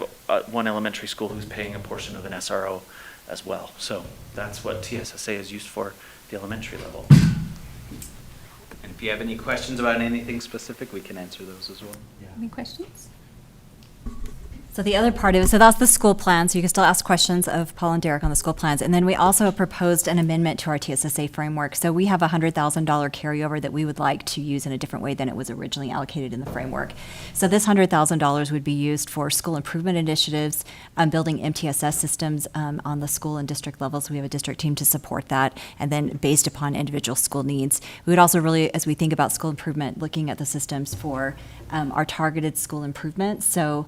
one elementary school who's paying a portion of an SRO as well. So that's what TSSA is used for the elementary level. And if you have any questions about anything specific, we can answer those as well. Any questions? So the other part of it, so that's the school plan, so you can still ask questions of Paul and Derek on the school plans. And then we also proposed an amendment to our TSSA framework. So we have a $100,000 carryover that we would like to use in a different way than it was originally allocated in the framework. So this $100,000 would be used for school improvement initiatives, building MTSS systems on the school and district levels. We have a district team to support that, and then based upon individual school needs. We would also really, as we think about school improvement, looking at the systems for our targeted school improvement. So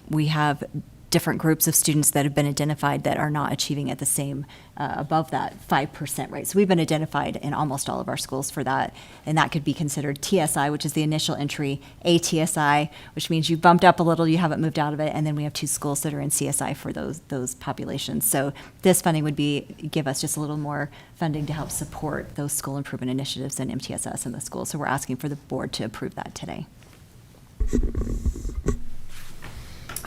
we have different groups of students that have been identified that are not achieving at the same, above that 5% rate. So we've been identified in almost all of our schools for that, and that could be considered TSI, which is the initial entry, ATSI, which means you bumped up a little, you haven't moved out of it, and then we have 2 schools that are in CSI for those populations. So this funding would give us just a little more funding to help support those school improvement initiatives and MTSS in the schools. So we're asking for the board to approve that today.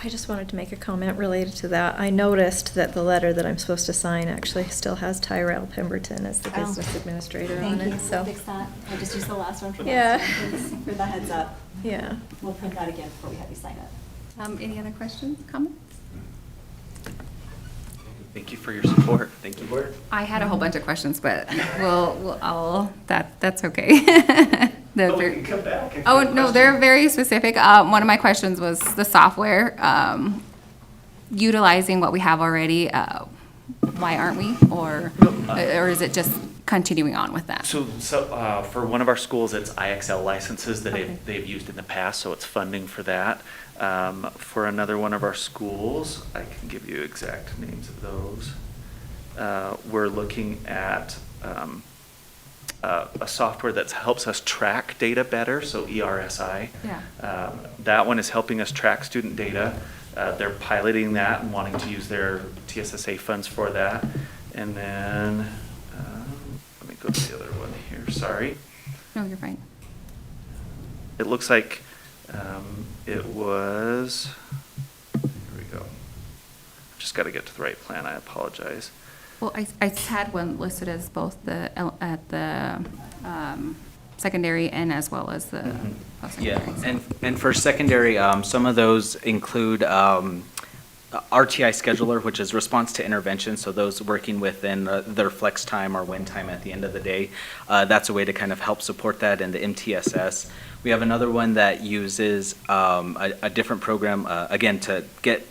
I just wanted to make a comment related to that. I noticed that the letter that I'm supposed to sign actually still has Tyrell Pemberton as the Oh. business administrator on Thank you. it, so. Fix that. I just used the last one for Yeah. next time. Thanks for the heads up. Yeah. We'll print that again before we have you sign it. Any other questions, comments? Thank you for your support. Thank you. I had a whole bunch of questions, but that's okay. Come back. Oh, no, they're very specific. One of my questions was the software, utilizing what we have already. Why aren't we? Or is it just continuing on with that? So for one of our schools, it's IXL licenses that Okay. they've used in the past, so it's funding for that. For another one of our schools, I can give you exact names of those. We're looking at a software that helps us track data better, so ERSI. Yeah. That one is helping us track student data. They're piloting that and wanting to use their TSSA funds for that. And then, let me go to the other one here, sorry. No, you're fine. It looks like it was, here we go. Just got to get to the right plan, I apologize. Well, I had one listed as both at the secondary and as well as the Yeah, post-secondary. and for secondary, some of those include RTI scheduler, which is response to intervention, so those working within their flex time or win time at the end of the day. That's a way to kind of help support that in the MTSS. We have another one that uses a different program, again, to get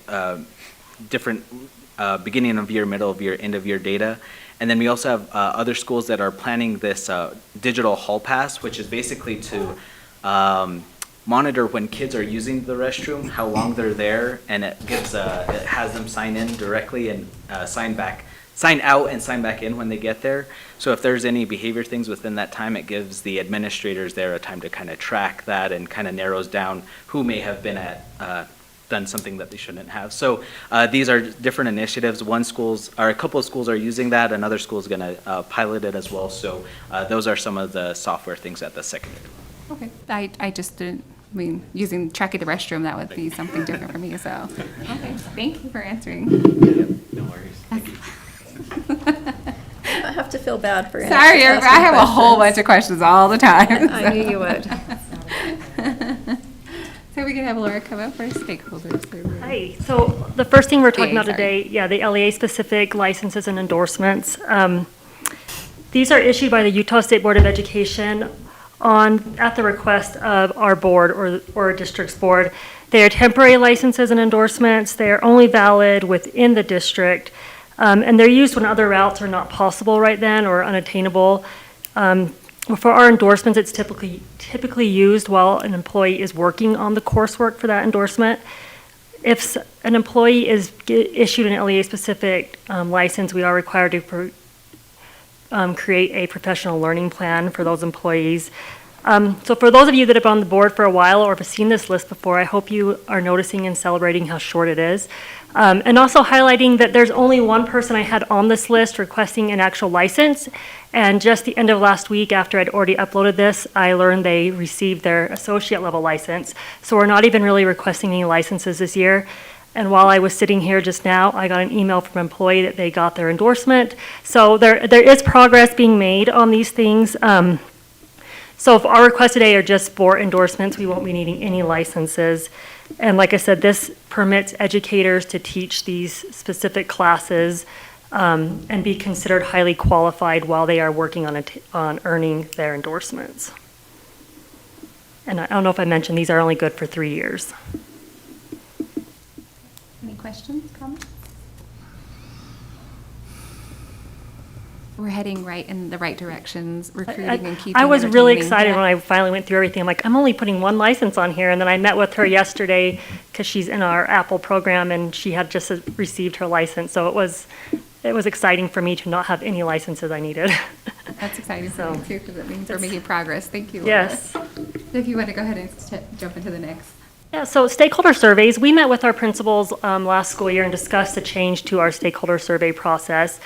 different beginning of year, middle of year, end of year data. And then we also have other schools that are planning this digital hall pass, which is basically to monitor when kids are using the restroom, how long they're there, and it gives it has them sign in directly and sign out and sign back in when they get there. So if there's any behavior things within that time, it gives the administrators there a time to kind of track that and kind of narrows down who may have been done something that they shouldn't have. So these are different initiatives. A couple of schools are using that. Another school is going to pilot it as well. So those are some of the software things at the secondary. Okay, I just didn't, using tracking the restroom, that would be something different for me, so. Okay, thank you for answering. No worries. Thank you. I have to feel bad for Sorry, I have a whole bunch of questions all the time. I knew you would. So we can have Laura come up for stakeholders. Hi, so the first thing we're talking LEA, about today, the LEA-specific licenses and endorsements. These are issued by the Utah State Board of Education at the request of our board or a district's board. They are temporary licenses and endorsements. They are only valid within the district, and they're used when other routes are not possible right then or unattainable. For our endorsements, it's typically used while an employee is working on the coursework for that endorsement. If an employee is issued an LEA-specific license, we are required to create a professional learning plan for those employees. So for those of you that have been on the board for a while or have seen this list before, I hope you are noticing and celebrating how short it is. And also highlighting that there's only one person I had on this list requesting an actual license. And just the end of last week, after I'd already uploaded this, I learned they received their associate level license. So we're not even really requesting any licenses this year. And while I was sitting here just now, I got an email from an employee that they got their endorsement. So there is progress being made on these things. So if our requests today are just for endorsements, we won't be needing any licenses. And like I said, this permits educators to teach these specific classes and be considered highly qualified while they are working on earning their endorsements. And I don't know if I mentioned, these are only good for 3 years. Any questions, comments? We're heading right in the right directions, recruiting and keeping. I was and really retaining. excited Yeah. when I finally went through everything. I'm like, I'm only putting one license on here. And then I met with her yesterday because she's in our Apple program and she had just received her license. So it was exciting for me to not have any licenses I needed. That's exciting for So- me too, because it means we're making progress. Thank you, Laura. Yes. If you want to go ahead and jump into the next. Yeah, so stakeholder surveys, we met with our principals last school year and discussed the change to our stakeholder survey process.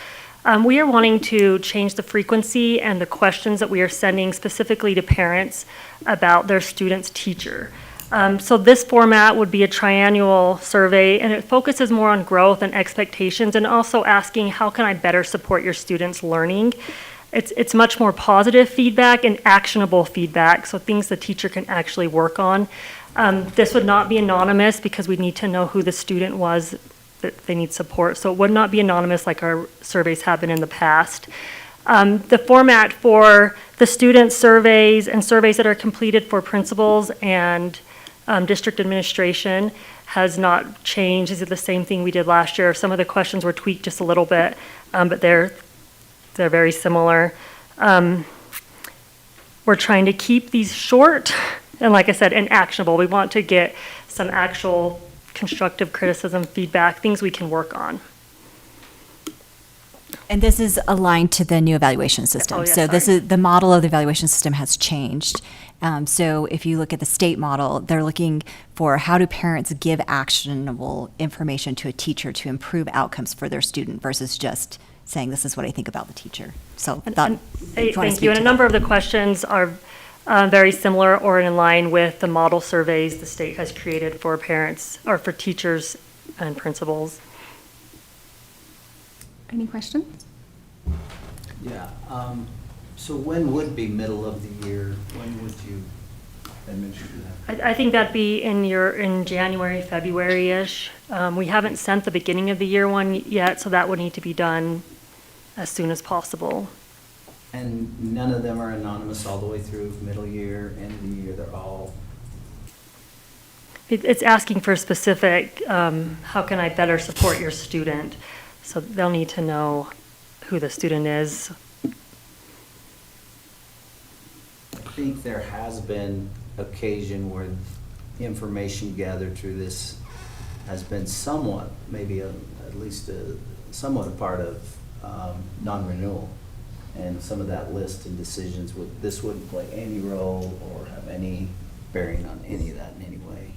We are wanting to change the frequency and the questions that we are sending specifically to parents about their student's teacher. So this format would be a triennial survey, and it focuses more on growth and expectations, and also asking, how can I better support your student's learning? It's much more positive feedback and actionable feedback, so things the teacher can actually work on. This would not be anonymous because we need to know who the student was that they need support. So it would not be anonymous like our surveys have been in the past. The format for the student surveys and surveys that are completed for principals and district administration has not changed. These are the same thing we did last year. Some of the questions were tweaked just a little bit, but they're very similar. We're trying to keep these short and, like I said, and actionable. We want to get some actual constructive criticism, feedback, things we can work on. And this is aligned to the new evaluation system. Oh, yeah, So this sorry. is, the model of the evaluation system has changed. So if you look at the state model, they're looking for how do parents give actionable information to a teacher to improve outcomes for their student versus just saying, this is what I think about the teacher. So And- that, and- if you wanna Thank speak you. And to a that. number of the questions are very similar or in line with the model surveys the state has created for parents or for teachers and principals. Any questions? Yeah, so when would be middle of the year? When would you administer that? I think that'd be in January, February-ish. We haven't sent the beginning of the year one yet, so that would need to be done as soon as possible. And none of them are anonymous all the way through middle year, end of the year, they're all, It's asking for specific, how can I better support your student? So they'll need to know who the student is. I think there has been occasion where information gathered through this has been somewhat, maybe at least somewhat a part of non-renewal. And some of that list and decisions, this wouldn't play any role or have any bearing on any of that in any way.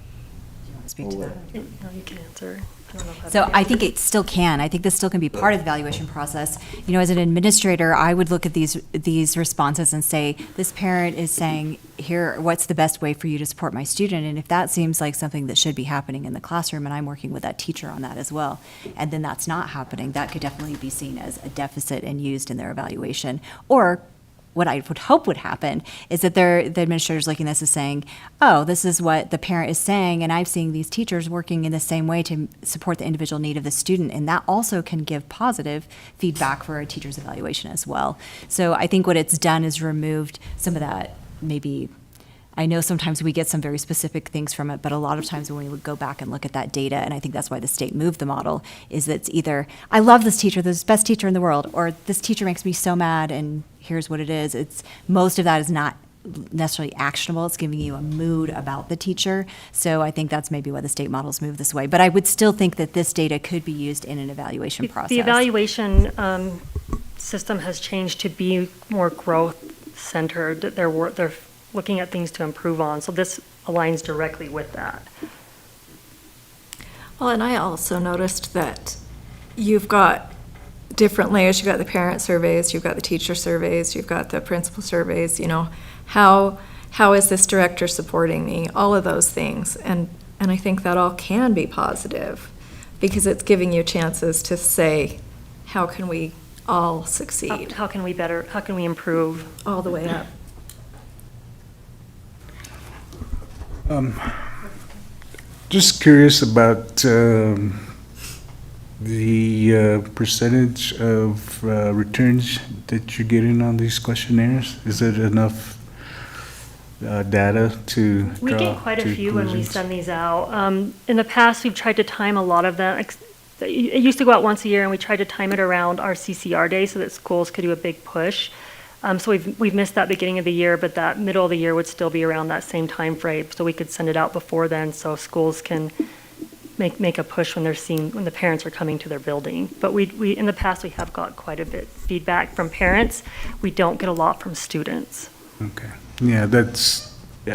You wanna speak Or to would that? it? No, you can answer. I don't know if So have I think it still can. I think this still can be part of the evaluation process. You know, as an administrator, I would look at these responses and say, this parent is saying, here, what's the best way for you to support my student? And if that seems like something that should be happening in the classroom, and I'm working with that teacher on that as well, and then that's not happening, that could definitely be seen as a deficit and used in their evaluation. Or what I would hope would happen is that the administrator's looking at this as saying, oh, this is what the parent is saying, and I'm seeing these teachers working in the same way to support the individual need of the student, and that also can give positive feedback for a teacher's evaluation as well. So I think what it's done is removed some of that, maybe, I know sometimes we get some very specific things from it, but a lot of times when we would go back and look at that data, and I think that's why the state moved the model, is that it's either, I love this teacher, this is the best teacher in the world, or this teacher makes me so mad, and here's what it is. It's, most of that is not necessarily actionable. It's giving you a mood about the teacher. So I think that's maybe why the state models move this way. But I would still think that this data could be used in an evaluation process. The evaluation system has changed to be more growth-centered. They're looking at things to improve on, so this aligns directly with that. Well, and I also noticed that you've got different layers. You've got the parent surveys, you've got the teacher surveys, you've got the principal surveys, you know, how is this director supporting me? All of those things. And I think that all can be positive. because it's giving you chances to say, how can we all succeed How can we improve? all the way up? Just curious about the percentage of returns that you're getting on these questionnaires. Is it enough data to We draw get quite a to few when we conclusions? send these out. In the past, we've tried to time a lot of them. It used to go out once a year, and we tried to time it around our CCR day so that schools could do a big push. So we've missed that beginning of the year, but that middle of the year would still be around that same time frame. So we could send it out before then, so schools can make a push when when the parents are coming to their building. But we in the past, we have got quite a bit feedback from parents. We don't get a lot from students. Okay, yeah,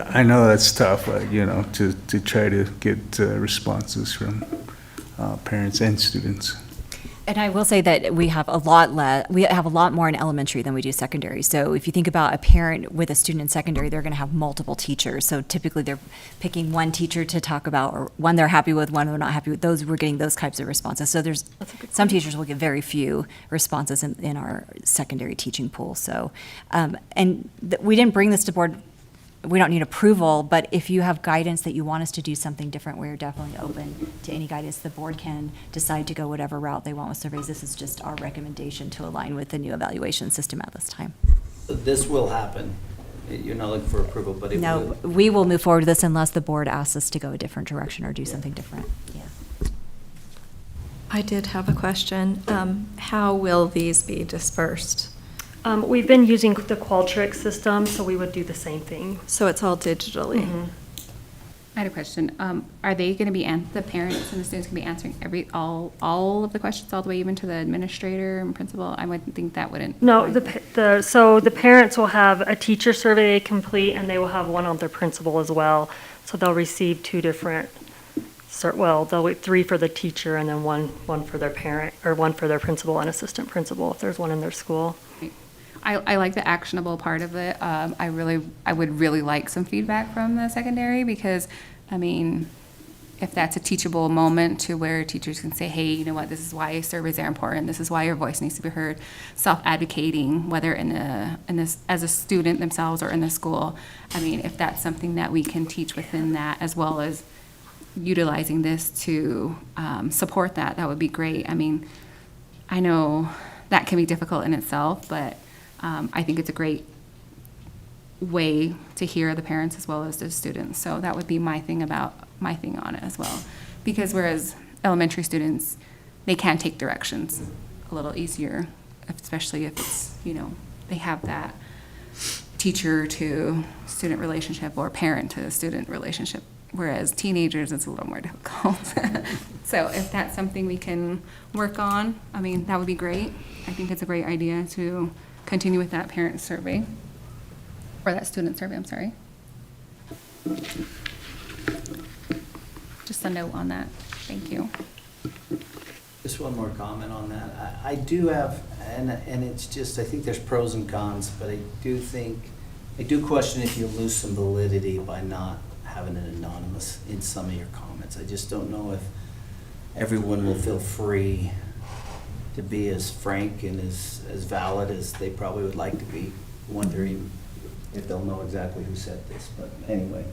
I know that's tough, to try to get responses from parents and students. And I will say that we have a lot more in elementary than we do secondary. So if you think about a parent with a student in secondary, they're going to have multiple teachers. So typically they're picking one teacher to talk about, or one they're happy with, one they're not happy with. We're getting those types of responses. So some teachers will get very few responses in our secondary teaching pool. So, we didn't bring this to board. We don't need approval, but if you have guidance that you want us to do something different, we're definitely open to any guidance. The board can decide to go whatever route they want with surveys. This is just our recommendation to align with the new evaluation system at this time. So this will happen. You're not looking for approval, but it No, will. we will move forward with this unless the board asks us to go a different direction or do something different. Yeah. I did have a question. How will these be dispersed? We've been using the Qualtrics system, so we would do the same thing. So it's all digitally? Mhm. I had a question. Are they going to be, the parents and the students going to be answering all of the questions, all the way even to the administrator and principal? I wouldn't think that wouldn't. No, so the parents will have a teacher survey complete, and they will have one on their principal as well. So they'll receive two different, they'll wait 3 for the teacher and then one for their parent, or one for their principal and assistant principal, if there's one in their school. I like the actionable part of it. I would really like some feedback from the secondary, because, if that's a teachable moment to where teachers can say, hey, you know what, this is why surveys are important, this is why your voice needs to be heard, self-advocating, whether as a student themselves or in the school. If that's something that we can teach within that, as well as utilizing this to support that would be great. I know that can be difficult in itself, but I think it's a great way to hear the parents as well as the students. So that would be my thing on it as well. Because whereas elementary students, they can take directions a little easier, especially if it's, they have that teacher to student relationship or parent to student relationship. Whereas teenagers, it's a little more difficult. So if that's something we can work on, that would be great. I think it's a great idea to continue with that parent survey, or that student survey, I'm sorry. Just a note on that. Thank you. Just one more comment on that. I do have, and it's just, I think there's pros and cons, but I do question if you lose some validity by not having it anonymous in some of your comments. I just don't know if everyone will feel free to be as frank and as valid as they probably would like to be, wondering if they'll know exactly who said this. But anyway,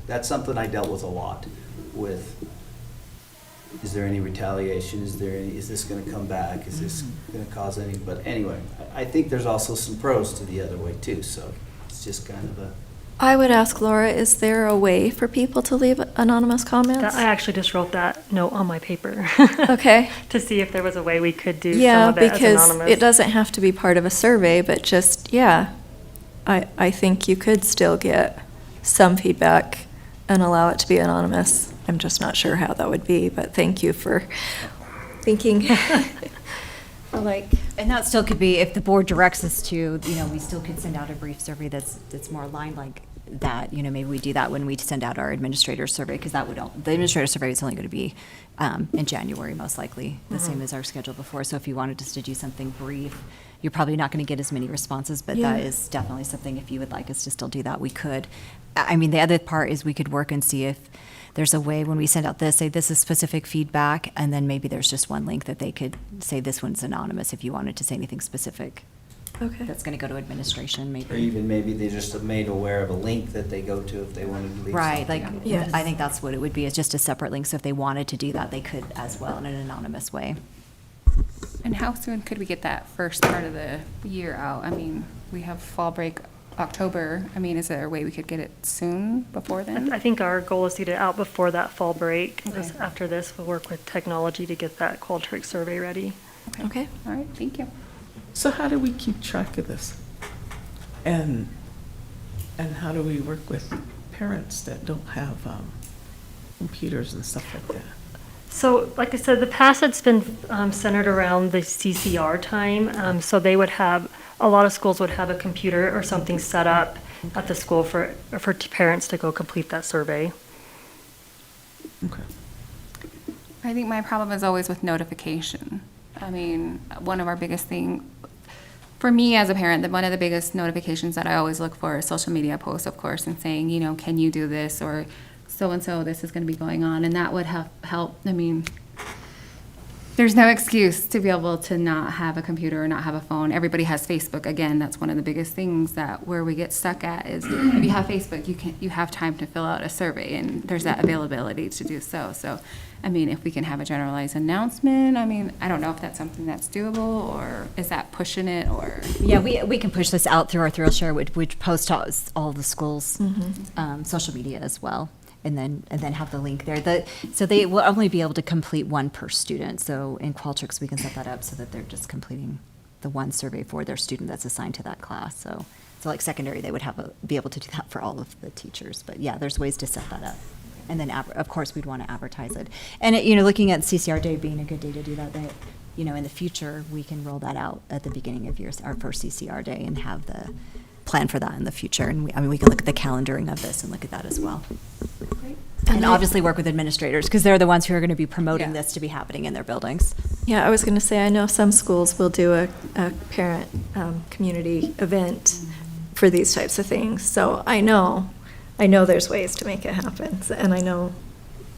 that's something I dealt with a lot with. Is there any retaliation? Is this going to come back? Is this going to cause any? But anyway, I think there's also some pros to the other way too. So it's just kind of a. I would ask Laura, is there a way for people to leave anonymous comments? I actually just wrote that note on my paper. Okay. To see if there was a way we could do Yeah, some of it as because anonymous. it doesn't have to be part of a survey, but just, I think you could still get some feedback and allow it to be anonymous. I'm just not sure how that would be, but thank you for thinking. And that still could be, if the board directs us to, we still could send out a brief survey that's more aligned, like that, maybe we do that when we send out our administrator survey, because the administrator survey is only going to be in January, most likely, the same as our schedule before. So if you wanted us to do something brief, you're probably not going to get as many responses, but that is definitely something, if you would like us to still do that, we could. I mean, the other part is we could work and see if there's a way when we send out this, say this is specific feedback, and then maybe there's just one link that they could say this one's anonymous if you wanted to say anything specific. Okay. That's going to go to administration, maybe. Or even maybe they just made aware of a link that they go to if they wanted to leave Right, something like, out. Yes. I think that's what it would be, is just a separate link, so if they wanted to do that, they could as well in an anonymous way. And how soon could we get that first part of the year out? I mean, we have fall break October. I mean, is there a way we could get it soon before then? I think our goal is to get it out before that fall break. Okay. After this, we'll work with technology to get that Qualtrics survey ready. Okay. All right, thank you. So how do we keep track of this? And how do we work with parents that don't have computers and stuff like that? So, like I said, the past it's been centered around the CCR time. So they would have, a lot of schools would have a computer or something set up at the school for parents to go complete that survey. Okay. I think my problem is always with notification. I mean, one of our biggest thing, for me as a parent, one of the biggest notifications that I always look for is social media posts, of course, and saying, can you do this, or so-and-so, this is going to be going on, and that would help. I mean, there's no excuse to be able to not have a computer or not have a phone. Everybody has Facebook. Again, that's one of the biggest things that where we get stuck at is if you have Facebook, you have time to fill out a survey, and there's that availability to do so. So, I mean, if we can have a generalized announcement, I mean, I don't know if that's something that's doable, or is that pushing it, or? Yeah, we can push this out through our Thrill which post all the schools' social media as well. And then have the link there. So they will only be able to complete one per student. So in Qualtrics, we can set that up so that they're just completing the one survey for their student that's assigned to that class. So like secondary, they would be able to do that for all of the teachers. But yeah, there's ways to set that up. And then of course we'd want to advertise it. And looking at CCR Day being a good day to do that, in the future we can roll that out at the beginning of our first CCR Day and have the plan for that in the future. And we can look at the calendaring of this and look at that as well. Great. And obviously work with administrators, because they're the ones who are going to be promoting Yeah. this to be happening in their buildings. Yeah, I was going to say, I know some schools will do a parent community event for these types of things. So I know there's ways to make it happen, and I know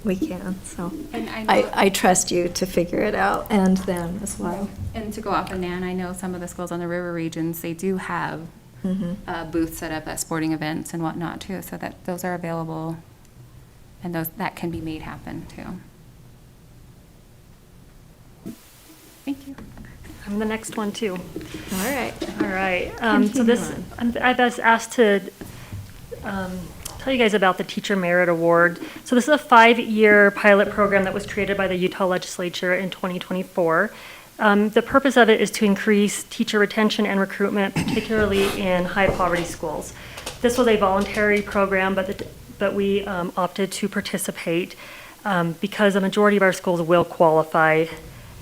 we can. So And I know- I trust you to figure it out, and them as well. And to go off of Nan, I know some of the schools on the river regions, they do have booths set up at sporting events and whatnot too, so that those are available, and that can be made happen too. Thank you. I'm the next one too. All right. All right. So this, I've asked to tell you guys about the Teacher Merit Award. So this is a 5-year pilot program that was created by the Utah Legislature in 2024. The purpose of it is to increase teacher retention and recruitment, particularly in high poverty schools. This was a voluntary program, but we opted to participate because a majority of our schools will qualify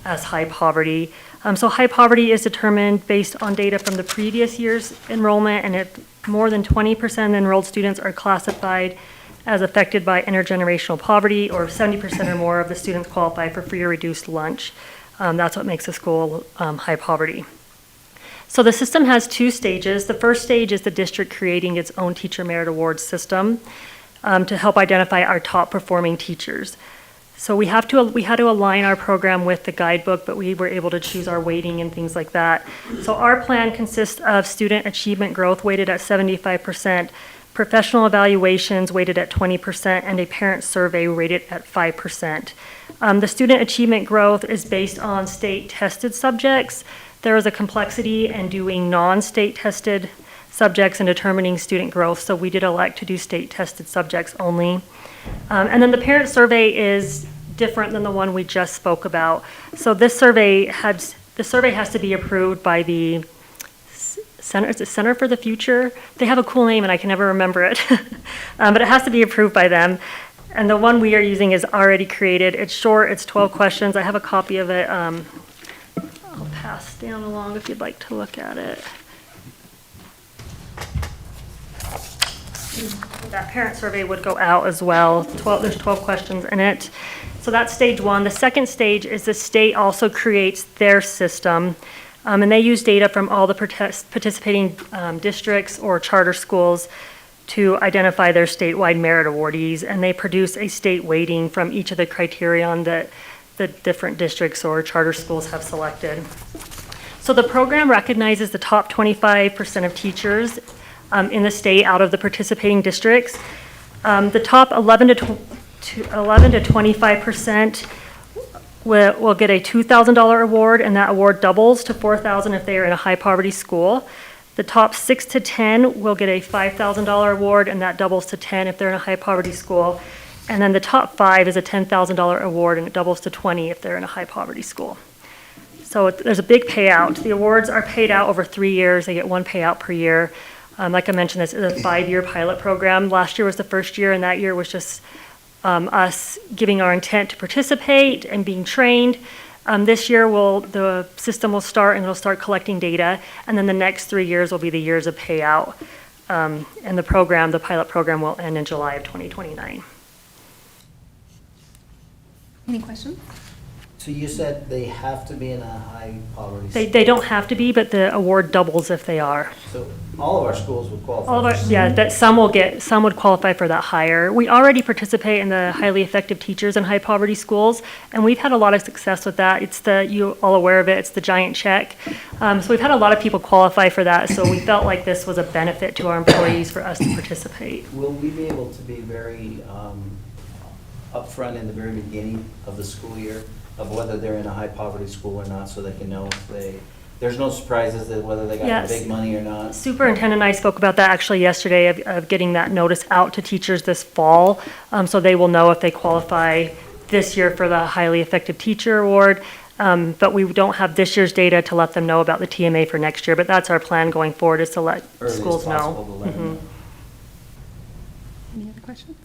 as high poverty. So high poverty is determined based on data from the previous year's enrollment, and if more than 20% of enrolled students are classified as affected by intergenerational poverty, or 70% or more of the students qualify for free or reduced lunch. That's what makes a school high poverty. So the system has 2 stages. The first stage is the district creating its own Teacher Merit Award system to help identify our top performing teachers. So we had to align our program with the guidebook, but we were able to choose our weighting and things like that. So our plan consists of student achievement growth weighted at 75%, professional evaluations weighted at 20%, and a parent survey rated at 5%. The student achievement growth is based on state tested subjects. There is a complexity in doing non-state tested subjects and determining student growth, so we did elect to do state tested subjects only. And then the parent survey is different than the one we just spoke about. So this survey has to be approved by the Center for the Future. They have a cool name and I can never remember it, but it has to be approved by them. And the one we are using is already created. It's short, it's 12 questions. I have a copy of it. I'll pass down along if you'd like to look at it. That parent survey would go out as well. There's 12 questions in it. So that's stage one. The second stage is the state also creates their system. And they use data from all the participating districts or charter schools to identify their statewide merit awardees. And they produce a state weighting from each of the criterion that the different districts or charter schools have selected. So the program recognizes the top 25% of teachers in the state out of the participating districts. The top 11 to 25% will get a $2,000 award, and that award doubles to $4,000 if they are in a high poverty school. The top 6 to 10 will get a $5,000 award, and that doubles to 10 if they're in a high poverty school. And then the top 5 is a $10,000 award, and it doubles to 20 if they're in a high poverty school. So there's a big payout. The awards are paid out over 3 years. They get one payout per year. Like I mentioned, this is a 5-year pilot program. Last year was the first year, and that year was just us giving our intent to participate and being trained. This year, the system will start, and it'll start collecting data, and then the next 3 years will be the years of payout. And the pilot program will end in July of 2029. Any questions? So you said they have to be in a high poverty. They don't have to be, but the award doubles if they are. So all of our schools would qualify. All of our, yeah, that some would qualify for that higher. We already participate in the highly effective teachers in high poverty schools, and we've had a lot of success with that. You all aware of it, it's the giant check. So we've had a lot of people qualify for that, so we felt like this was a benefit to our employees for us to participate. Will we be able to be very upfront in the very beginning of the school year of whether they're in a high poverty school or not, so they can know if there's no surprises that whether they got Yes. big money or not? Superintendent and I spoke about that actually yesterday of getting that notice out to teachers this fall, so they will know if they qualify this year for the highly effective teacher award. But we don't have this year's data to let them know about the TMA for next year, but that's our plan going forward, is to let Early as schools possible know. to let them know. Any other questions?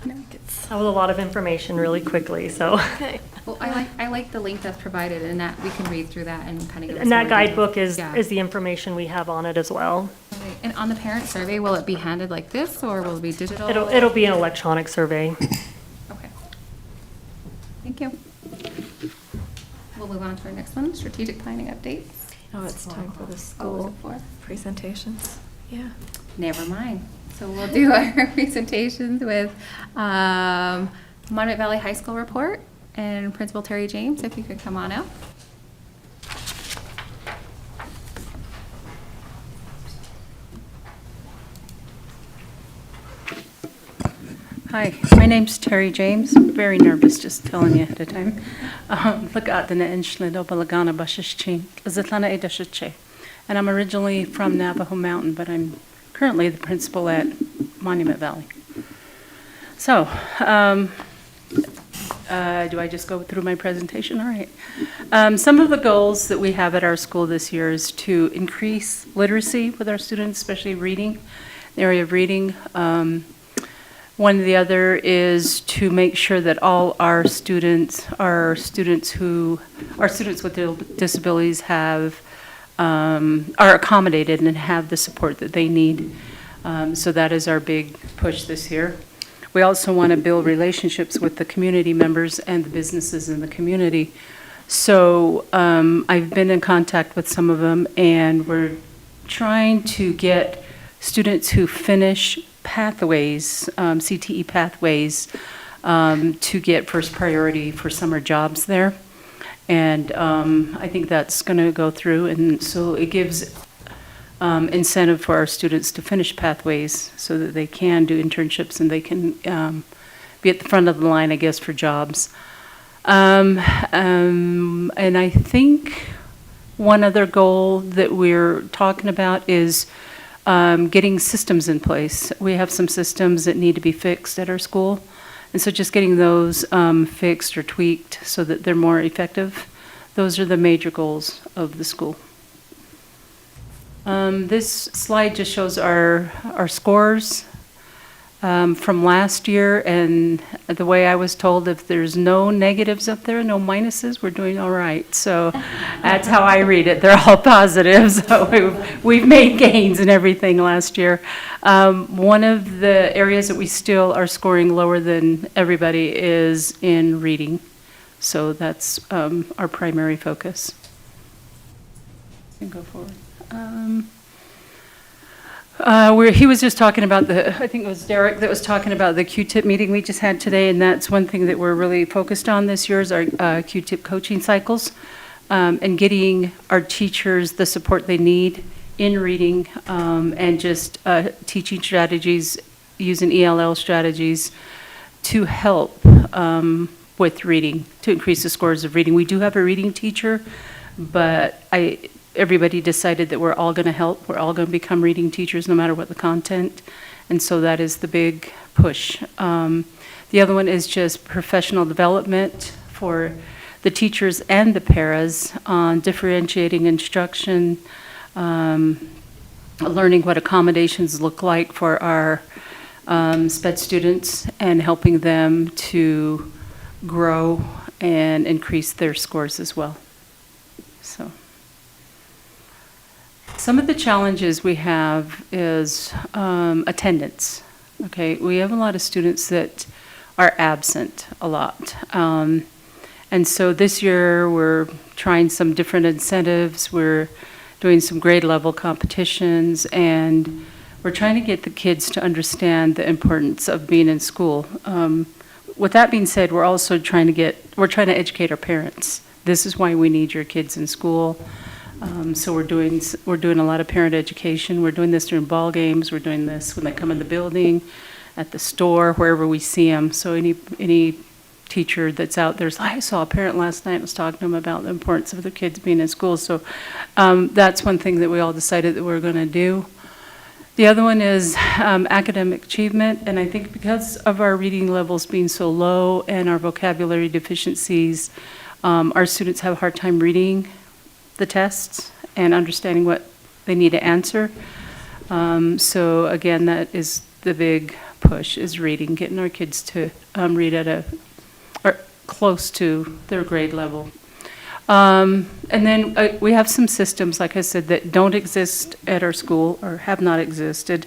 No. That was a lot of information really quickly, so. Okay. Well, I like the link that's provided, and that we can read through that and kind of give us And that more guidebook details. is, Yeah. is the information we have on it as well. Okay. And on the parent survey, will it be handed like this, or will it be digital? It'll be an electronic survey. Okay. Thank you. We'll move on to our next one, strategic planning updates. Oh, it's time for the Oh, is school it for? presentations. Yeah. Never mind. So we'll do our presentations with Monument Valley High School report, and Principal Terry James, if you could come on out. Hi, my name's Terry James. I'm very nervous, just telling you ahead of time. And I'm originally from Navajo Mountain, but I'm currently the principal at Monument Valley. So, do I just go through my presentation? All right. Some of the goals that we have at our school this year is to increase literacy with our students, especially reading, the area of reading. One of the other is to make sure that all our students with disabilities have, are accommodated and have the support that they need. So that is our big push this year. We also want to build relationships with the community members and the businesses in the community. So I've been in contact with some of them, and we're trying to get students who finish pathways, CTE pathways, to get first priority for summer jobs there. And I think that's going to go through, and so it gives incentive for our students to finish pathways so that they can do internships and they can be at the front of the line, I guess, for jobs. And I think one other goal that we're talking about is getting systems in place. We have some systems that need to be fixed at our school, and so just getting those fixed or tweaked so that they're more effective. Those are the major goals of the school. This slide just shows our scores. from last year, and the way I was told, if there's no negatives up there, no minuses, we're doing all right. So that's how I read it. They're all positives. So we've made gains and everything last year. One of the areas that we still are scoring lower than everybody is in reading. So that's our primary focus. You can go forward. He was just talking about I think it was Derek that was talking about the Q-tip meeting we just had today, and that's one thing that we're really focused on this year is our Q-tip coaching cycles, and getting our teachers the support they need in reading, and just teaching strategies, using ELL strategies to help with reading, to increase the scores of reading. We do have a reading teacher, but everybody decided that we're all going to help. We're all going to become reading teachers no matter what the content. And so that is the big push. The other one is just professional development for the teachers and the paras on differentiating instruction, learning what accommodations look like for our SPED students and helping them to grow and increase their scores as well. So. Some of the challenges we have is attendance. Okay, we have a lot of students that are absent a lot. And so this year we're trying some different incentives. We're doing some grade level competitions, and we're trying to get the kids to understand the importance of being in school. With that being said, we're also trying to educate our parents. This is why we need your kids in school. So we're doing a lot of parent education. We're doing this during ball games. We're doing this when they come in the building, at the store, wherever we see them. So any teacher that's out there, I saw a parent last night was talking to them about the importance of their kids being in school. So that's one thing that we all decided that we're going to do. The other one is academic achievement, and I think because of our reading levels being so low and our vocabulary deficiencies, our students have a hard time reading the tests and understanding what they need to answer. So again, that is the big push, is reading, getting our kids to read at or close to their grade level. And then we have some systems, like I said, that don't exist at our school or have not existed,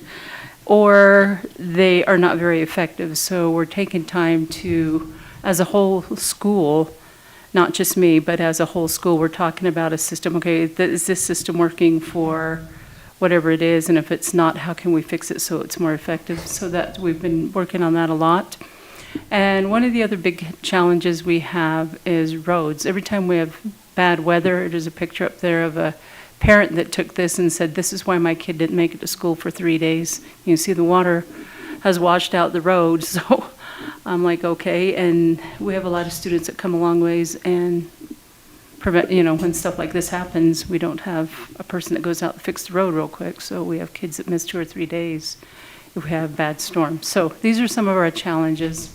or they are not very effective. So we're taking time to, as a whole school, not just me, but as a whole school, we're talking about a system. Okay, is this system working for whatever it is? And if it's not, how can we fix it so it's more effective? So that we've been working on that a lot. And one of the other big challenges we have is roads. Every time we have bad weather, there's a picture up there of a parent that took this and said, this is why my kid didn't make it to school for 3 days. You can see the water has washed out the road. So I'm like, okay. And we have a lot of students that come a long ways and prevent, when stuff like this happens, we don't have a person that goes out and fix the road real quick. So we have kids that miss 2 or 3 days if we have bad storms. So these are some of our challenges.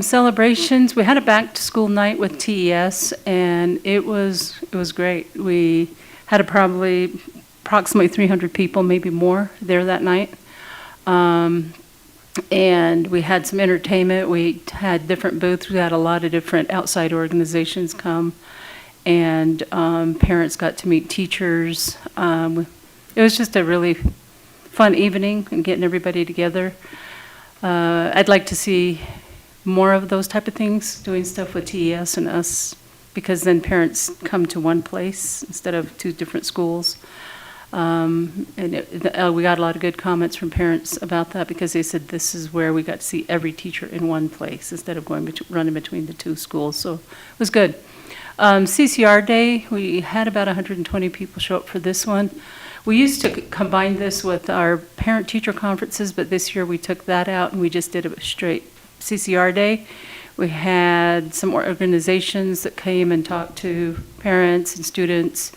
Celebrations. We had a back to school night with TES, and it was great. We had approximately 300 people, maybe more, there that night. And we had some entertainment. We had different booths. We had a lot of different outside organizations come, and parents got to meet teachers. It was just a really fun evening and getting everybody together. I'd like to see more of those type of things, doing stuff with TES and us, because then parents come to one place instead of 2 different schools. And we got a lot of good comments from parents about that, because they said this is where we got to see every teacher in one place instead of running between the 2 schools. So it was good. CCR Day, we had about 120 people show up for this one. We used to combine this with our parent-teacher conferences, but this year we took that out and we just did a straight CCR Day. We had some organizations that came and talked to parents and students,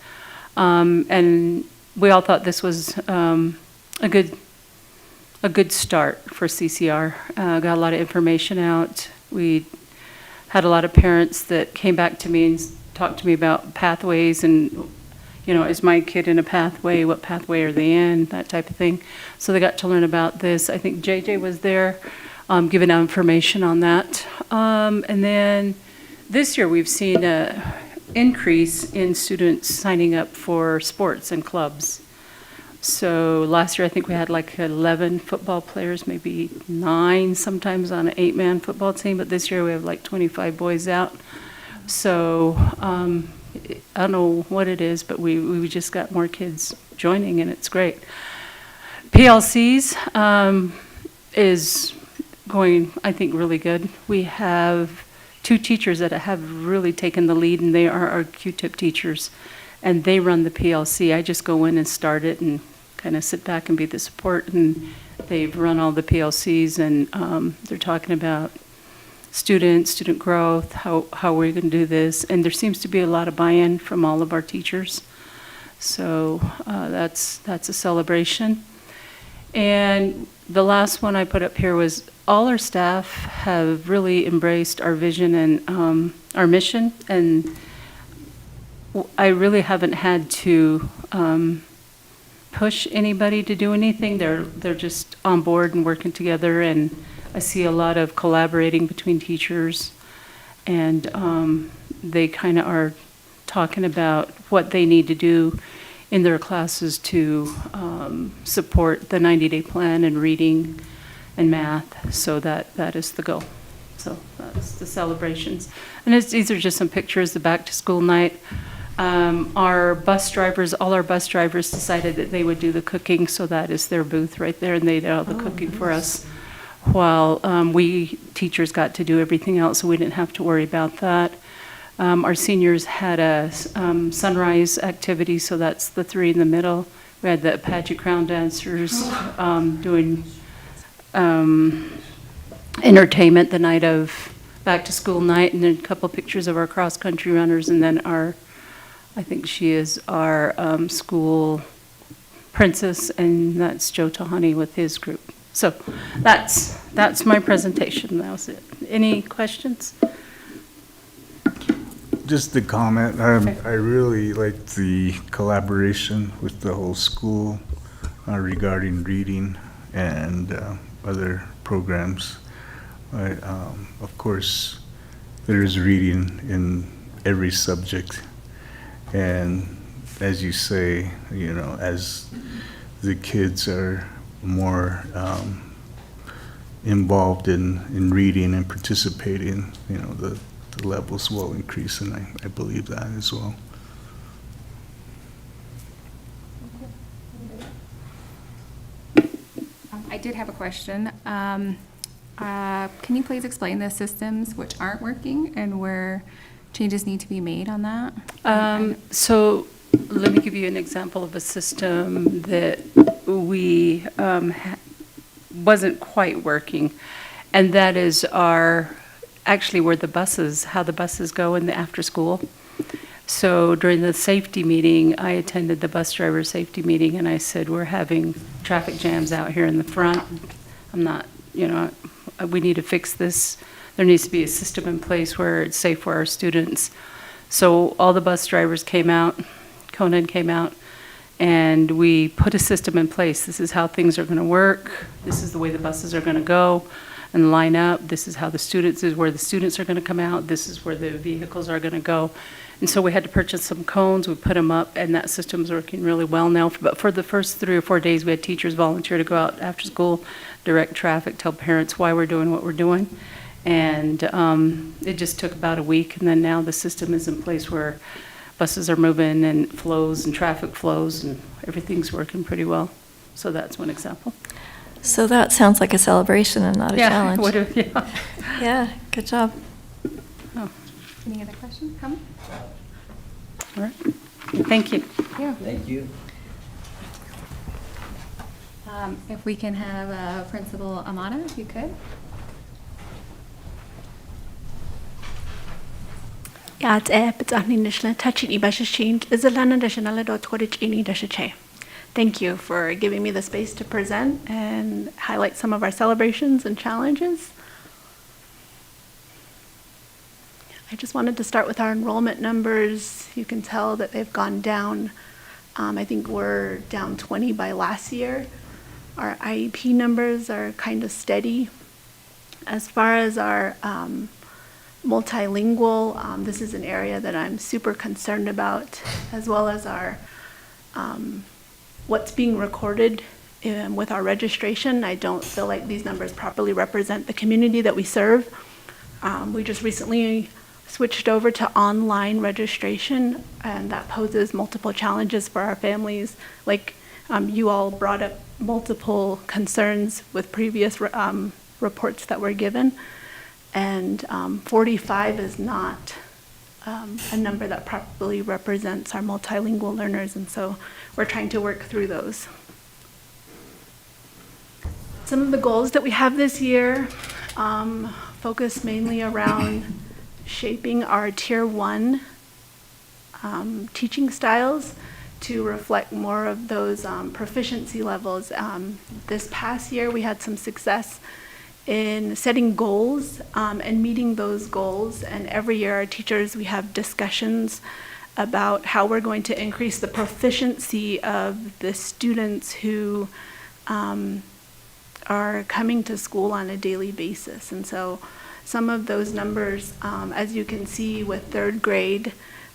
and we all thought this was a good start for CCR. Got a lot of information out. We had a lot of parents that came back to me and talked to me about pathways and is my kid in a pathway? What pathway are they in? That type of thing. So they got to learn about this. I think JJ was there giving out information on that. And then this year we've seen a increase in students signing up for sports and clubs. So last year I think we had like 11 football players, maybe 9 sometimes on an 8-man football team, but this year we have like 25 boys out. So I don't know what it is, but we just got more kids joining, and it's great. PLCs is going, I think, really good. We have 2 teachers that have really taken the lead, and they are our Q-tip teachers, and they run the PLC. I just go in and start it and kind of sit back and be the support, and they've run all the PLCs, and they're talking about student growth, how we're going to do this, and there seems to be a lot of buy-in from all of our teachers. So that's a celebration. And the last one I put up here was all our staff have really embraced our vision and our mission, and I really haven't had to push anybody to do anything. They're just on board and working together, and I see a lot of collaborating between teachers, and they kind of are talking about what they need to do in their classes to support the 90-day plan and reading and math. So that is the goal. So that's the celebrations. And these are just some pictures, the back to school night. Our bus drivers, all our bus drivers decided that they would do the cooking, so that is their booth right there, and they did all the cooking for us, while we teachers got to do everything else, so we didn't have to worry about that. Our seniors had a sunrise activity, so that's the 3 in the middle. We had the Apache Crown dancers doing entertainment the night of back to school night, and then a couple pictures of our cross country runners, and then I think she is our school princess, and that's Joe Tahani with his group. So that's my presentation. That was it. Any questions? Just the comment, I really like the collaboration with the whole school regarding reading and other programs. Of course, there is reading in every subject, and as you say, as the kids are more involved in reading and participating, the levels will increase, and I believe that as well. I did have a question. Can you please explain the systems which aren't working and where changes need to be made on that? So let me give you an example of a system that we wasn't quite working, and that is actually how the buses go in the after school. So during the safety meeting, I attended the bus driver safety meeting, and I said, we're having traffic jams out here in the front. We need to fix this. There needs to be a system in place where it's safe for our students. So all the bus drivers came out, Conan came out, and we put a system in place. This is how things are going to work. This is the way the buses are going to go and line up. This is how this is where the students are going to come out. This is where the vehicles are going to go. And so we had to purchase some cones. We put them up, and that system's working really well now. But for the first 3 or 4 days, we had teachers volunteer to go out after school, direct traffic, tell parents why we're doing what we're doing. And it just took about a week, and then now the system is in place where buses are moving and flows and traffic flows, and everything's working pretty well. So that's one example. So that sounds like a celebration and not a challenge. Yeah. Yeah, good job. Oh, Any other questions, comments? all right. Thank you. Yeah. Thank you. If we can have Principal Amata, if you could. Thank you for giving me the space to present and highlight some of our celebrations and challenges. I just wanted to start with our enrollment numbers. You can tell that they've gone down. I think we're down 20 by last year. Our IEP numbers are kind of steady. As far as our multilingual, this is an area that I'm super concerned about, as well as our what's being recorded with our registration. I don't feel like these numbers properly represent the community that we serve. We just recently switched over to online registration, and that poses multiple challenges for our families. Like you all brought up multiple concerns with previous reports that were given, and 45 is not a number that properly represents our multilingual learners, and so we're trying to work through those. Some of the goals that we have this year focus mainly around shaping our Tier 1 teaching styles to reflect more of those proficiency levels. This past year, we had some success in setting goals and meeting those goals. And every year, our teachers, we have discussions about how we're going to increase the proficiency of the students who are coming to school on a daily basis. And so some of those numbers, as you can see with third grade,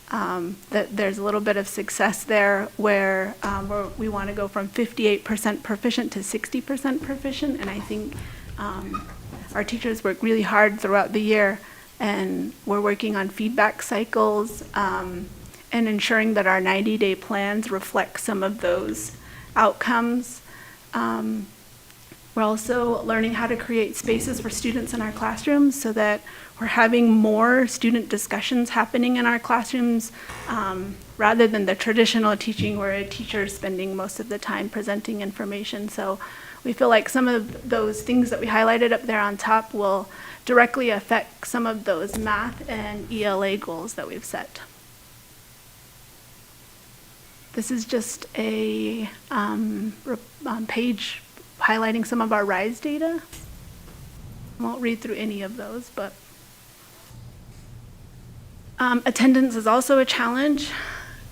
that there's a little bit of success there where we want to go from 58% proficient to 60% proficient. And I think our teachers work really hard throughout the year, and we're working on feedback cycles and ensuring that our 90-day plans reflect some of those outcomes. We're also learning how to create spaces for students in our classrooms so that we're having more student discussions happening in our classrooms rather than the traditional teaching where a teacher is spending most of the time presenting information. So we feel like some of those things that we highlighted up there on top will directly affect some of those math and ELA goals that we've set. This is just a page highlighting some of our RISE data. I won't read through any of those, but attendance is also a challenge.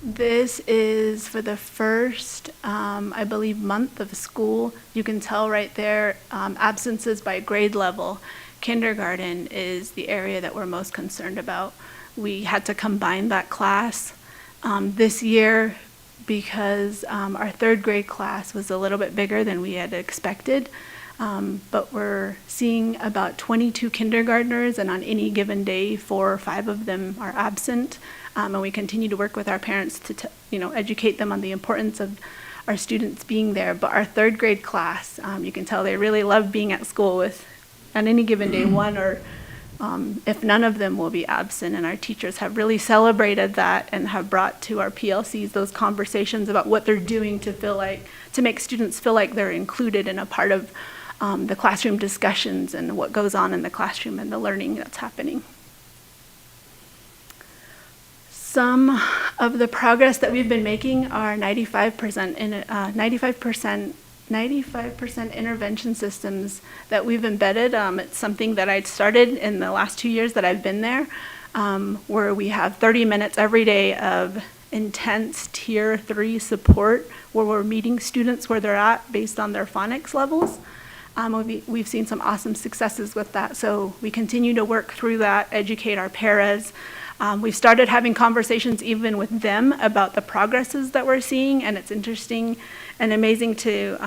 This is for the first, I believe, month of school. You can tell right there, absences by grade level. Kindergarten is the area that we're most concerned about. We had to combine that class this year because our third grade class was a little bit bigger than we had expected. But we're seeing about 22 kindergartners, and on any given day, 4 or 5 of them are absent. And we continue to work with our parents to educate them on the importance of our students being there. But our third grade class, you can tell they really love being at school with, on any given day, 1 or if none of them will be absent. And our teachers have really celebrated that and have brought to our PLCs those conversations about what they're doing to make students feel like they're included and a part of the classroom discussions and what goes on in the classroom and the learning that's happening. Some of the progress that we've been making are 95% intervention systems that we've embedded. It's something that I'd started in the last 2 years that I've been there, where we have 30 minutes every day of intense Tier 3 support, where we're meeting students where they're at based on their phonics levels. We've seen some awesome successes with that, so we continue to work through that, educate our paras. We've started having conversations even with them about the progresses that we're seeing, and it's interesting and amazing to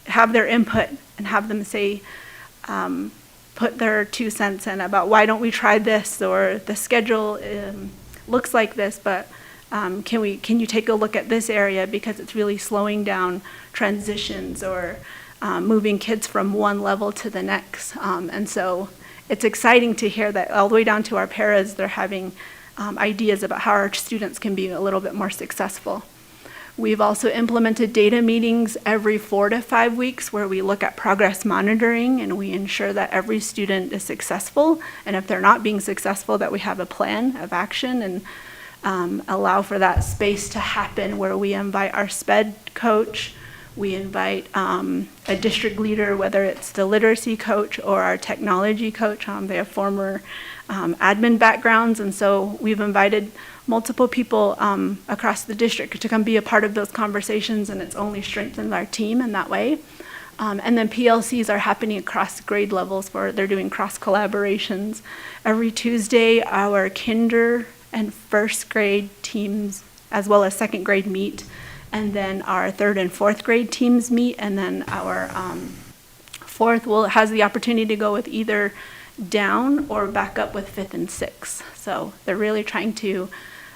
have their input and have them say, put their 2 cents in about why don't we try this, or the schedule looks like this, but can you take a look at this area because it's really slowing down transitions or moving kids from one level to the next. And so it's exciting to hear that all the way down to our paras, they're having ideas about how our students can be a little bit more successful. We've also implemented data meetings every 4 to 5 weeks where we look at progress monitoring and we ensure that every student is successful. And if they're not being successful, that we have a plan of action and allow for that space to happen, where we invite our SPED coach, We invite a district leader, whether it's the literacy coach or our technology coach. They have former admin backgrounds, and so we've invited multiple people across the district to come be a part of those conversations, and it's only strengthened our team in that way. And then PLCs are happening across grade levels they're doing cross collaborations. Every Tuesday, our kinder and first grade teams, as well as second grade, meet. And then our third and fourth grade teams meet. And then our fourth has the opportunity to go with either down or back up with fifth and sixth. So they're really trying to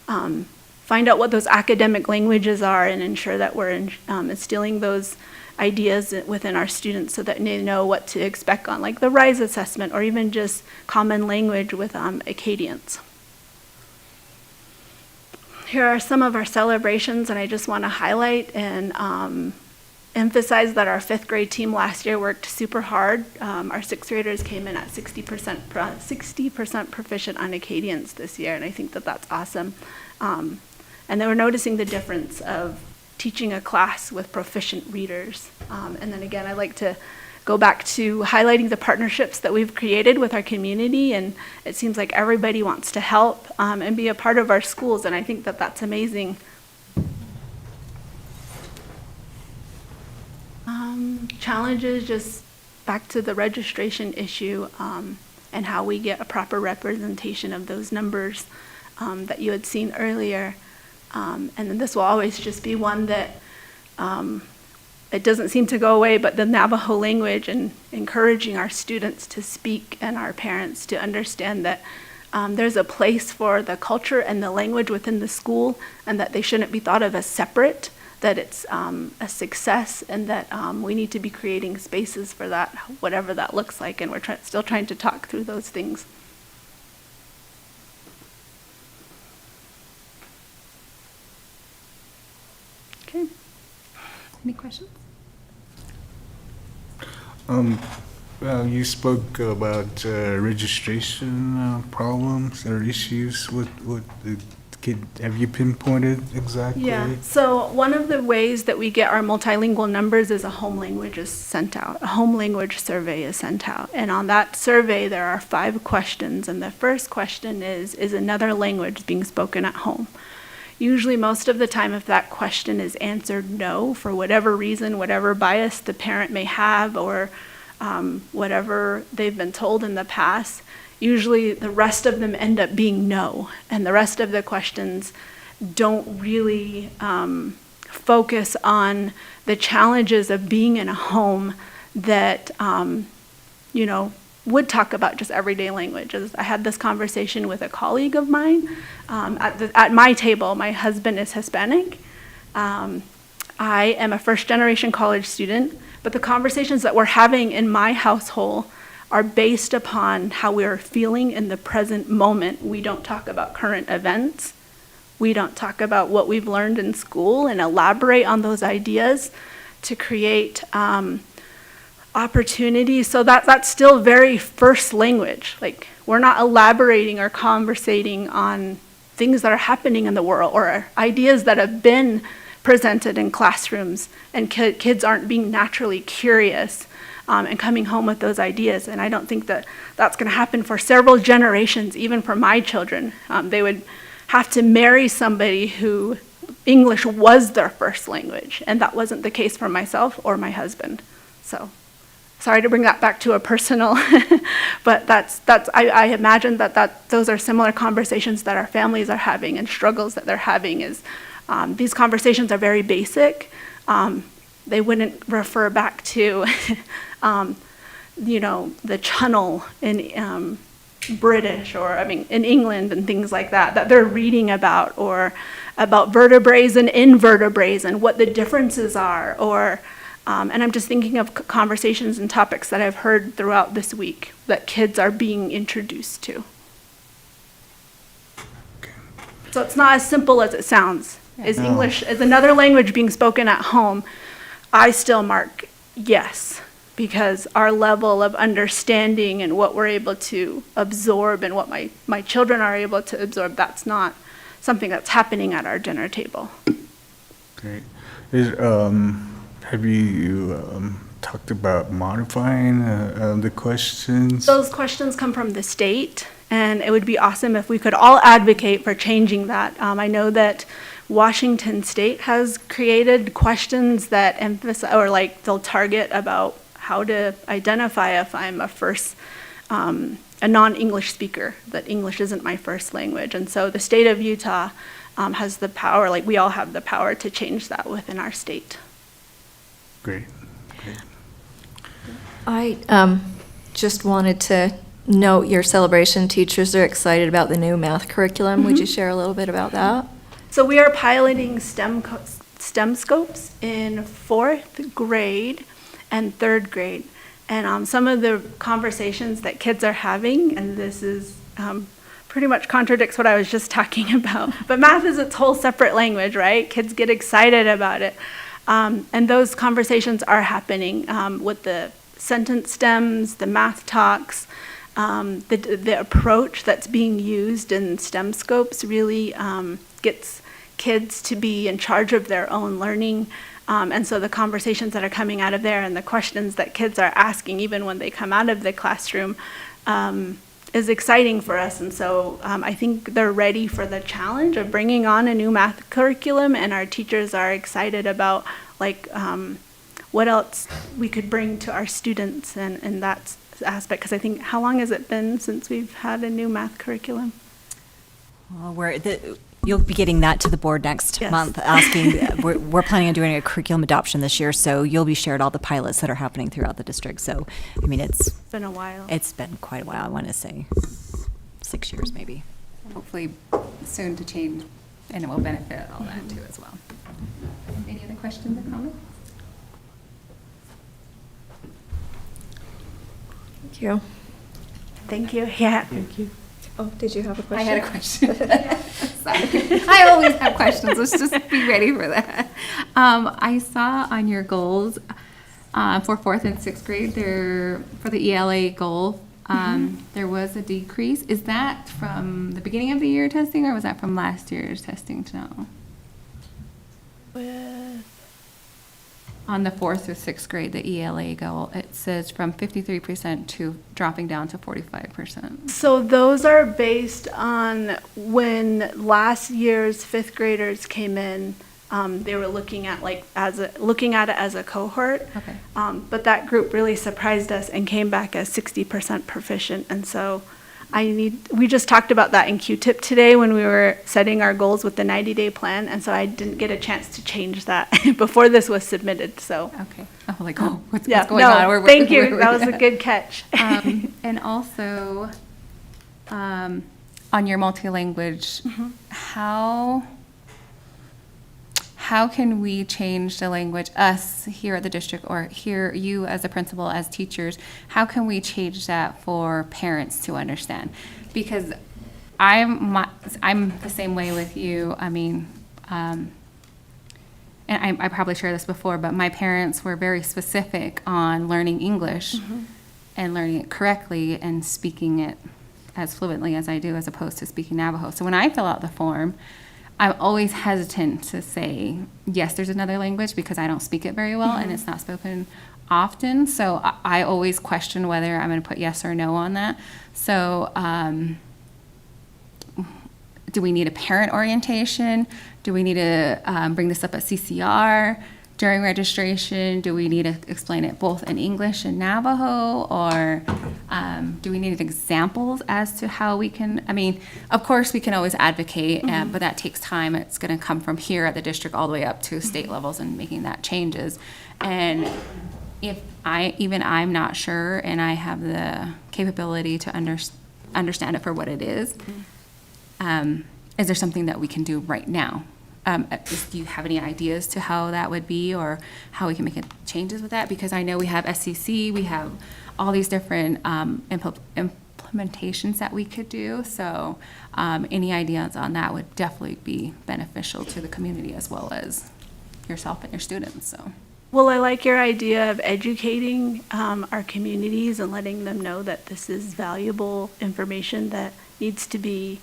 find out what those academic languages are and ensure that we're instilling those ideas within our students so that they know what to expect on like the RISE assessment or even just common language with Acadians. Here are some of our celebrations, and I just want to highlight and emphasize that our fifth grade team last year worked super hard. Our sixth graders came in at 60% proficient on Acadians this year, and I think that that's awesome. And they were noticing the difference of teaching a class with proficient readers. And then again, I like to go back to highlighting the partnerships that we've created with our community, and it seems like everybody wants to help and be a part of our schools, and I think that that's amazing. Challenges, just back to the registration issue and how we get a proper representation of those numbers that you had seen earlier. And then this will always just be one that it doesn't seem to go away, but the Navajo language and encouraging our students to speak and our parents to understand that there's a place for the culture and the language within the school and that they shouldn't be thought of as separate, that it's a success and that we need to be creating spaces for that, whatever that looks like, and we're still trying to talk through those things. Okay. Any questions? You spoke about registration problems or issues. What have you pinpointed exactly? Yeah, so one of the ways that we get our multilingual numbers is a home language is sent out. A home language survey is sent out. And on that survey, there are 5 questions. And the first question is another language being spoken at home? Usually most of the time, if that question is answered no, for whatever reason, whatever bias the parent may have or whatever they've been told in the past, usually the rest of them end up being no. And the rest of the questions don't really focus on the challenges of being in a home that, would talk about just everyday languages. I had this conversation with a colleague of mine at my table. My husband is Hispanic. I am a first-generation college student, but the conversations that we're having in my household are based upon how we are feeling in the present moment. We don't talk about current events. We don't talk about what we've learned in school and elaborate on those ideas to create opportunities. So that's still very first language. Like, we're not elaborating or conversating on things that are happening in the world or ideas that have been presented in classrooms, and kids aren't being naturally curious and coming home with those ideas. And I don't think that that's going to happen for several generations, even for my children. They would have to marry somebody who English was their first language, and that wasn't the case for myself or my husband. So sorry to bring that back to a personal, but I imagine that those are similar conversations that our families are having and struggles that they're having. Is these conversations are very basic. They wouldn't refer back to, the channel in British or, in England and things like that they're reading about, or about vertebrates and invertebrates and what the differences are, or, and I'm just thinking of conversations and topics that I've heard throughout this week that kids are being introduced to. So it's not as simple as it sounds. Is English, is another language being spoken at home? I still mark yes, because our level of understanding and what we're able to absorb and what my children are able to absorb, that's not something that's happening at our dinner table. Great. Have you talked about modifying the questions? Those questions come from the state, and it would be awesome if we could all advocate for changing that. I know that Washington State has created questions that emphasize, or like they'll target about how to identify if I'm a non-English speaker, that English isn't my first language. And so the state of Utah has the power, like we all have the power to change that within our state. Great. Great. I just wanted to note your celebration. Teachers are excited about the new math curriculum. Would you share a little bit about that? So we are piloting STEM scopes in 4th grade and 3rd grade. And some of the conversations that kids are having, and this is pretty much contradicts what I was just talking about, but math is its whole separate language, right? Kids get excited about it. And those conversations are happening with the sentence stems, the math talks, the approach that's being used in STEM scopes really gets kids to be in charge of their own learning. And so the conversations that are coming out of there and the questions that kids are asking, even when they come out of the classroom, is exciting for us. And so I think they're ready for the challenge of bringing on a new math curriculum, and our teachers are excited about like what else we could bring to our students and that aspect. Because I think, how long has it been since we've had a new math curriculum? Well, you'll be getting that to the board next Yes. month, asking, we're planning on doing a curriculum adoption this year, so you'll be shared all the pilots that are happening throughout the district. So, I mean, it's Been a while. been quite a while. I want to say 6 years maybe. Hopefully soon to change, and it will benefit all that too as well. Any other questions or comments? Thank you. Thank you. Yeah. Thank you. Oh, did you have a I question? had a question. Sorry. I always have questions. Let's just be ready for that. I saw on your goals for 4th and 6th grade, for the ELA goal, there was a decrease. Is that from the beginning of the year testing, or was that from last year's testing to now? On the 4th or 6th grade, the ELA goal, it says from 53% to dropping down to 45%. So those are based on when last year's 5th graders came in. They were looking at it as a cohort. Okay. But that group really surprised us and came back as 60% proficient. And so we just talked about that in Q-tip today when we were setting our goals with the 90-day plan. And so I didn't get a chance to change that before this was submitted. So Okay. Oh, like, oh, what's yeah, going no, on? thank you. where That we was a at? good catch. And also, on your multi-language, how can we change the language, us here at the district, or here, you as a principal, as teachers, how can we change that for parents to understand? Because I'm the same way with you. I mean, and I probably shared this before, but my parents were very specific on learning English and learning it correctly and speaking it as fluently as I do, as opposed to speaking Navajo. So when I fill out the form, I'm always hesitant to say, yes, there's another language, because I don't speak it very well and it's not spoken often. So I always question whether I'm going to put yes or no on that. So do we need a parent orientation? Do we need to bring this up at CCR during registration? Do we need to explain it both in English and Navajo? Or do we need examples as to how we can, I mean, of course we can always advocate, but that takes time. It's going to come from here at the district all the way up to state levels and making that changes. And if I'm not sure and I have the capability to understand it for what it is there something that we can do right now? Do you have any ideas to how that would be, or how we can make changes with that? Because I know we have SCC, we have all these different implementations that we could do. So any ideas on that would definitely be beneficial to the community as well as yourself and your students. So. Well, I like your idea of educating our communities and letting them know that this is valuable information that needs to be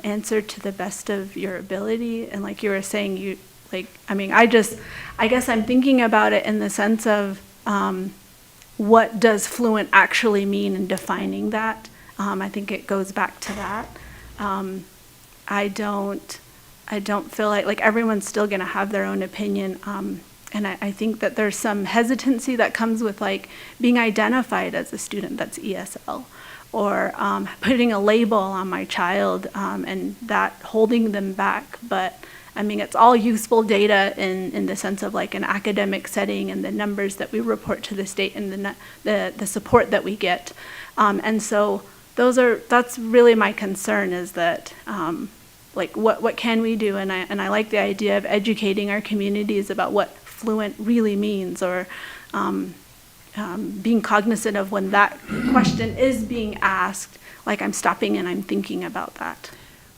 answered to the best of your ability. And like you were saying, Like, I mean, I guess I'm thinking about it in the sense of what does fluent actually mean and defining that. I think it goes back to that. I don't feel like everyone's still going to have their own opinion. And I think that there's some hesitancy that comes with like being identified as a student that's ESL, or putting a label on my child and that holding them back. But I mean, it's all useful data in the sense of like an academic setting and the numbers that we report to the state and the support that we get. And so that's really my concern, is that like what can we do? And I like the idea of educating our communities about what fluent really means, or being cognizant of when that question is being asked, like I'm stopping and I'm thinking about that.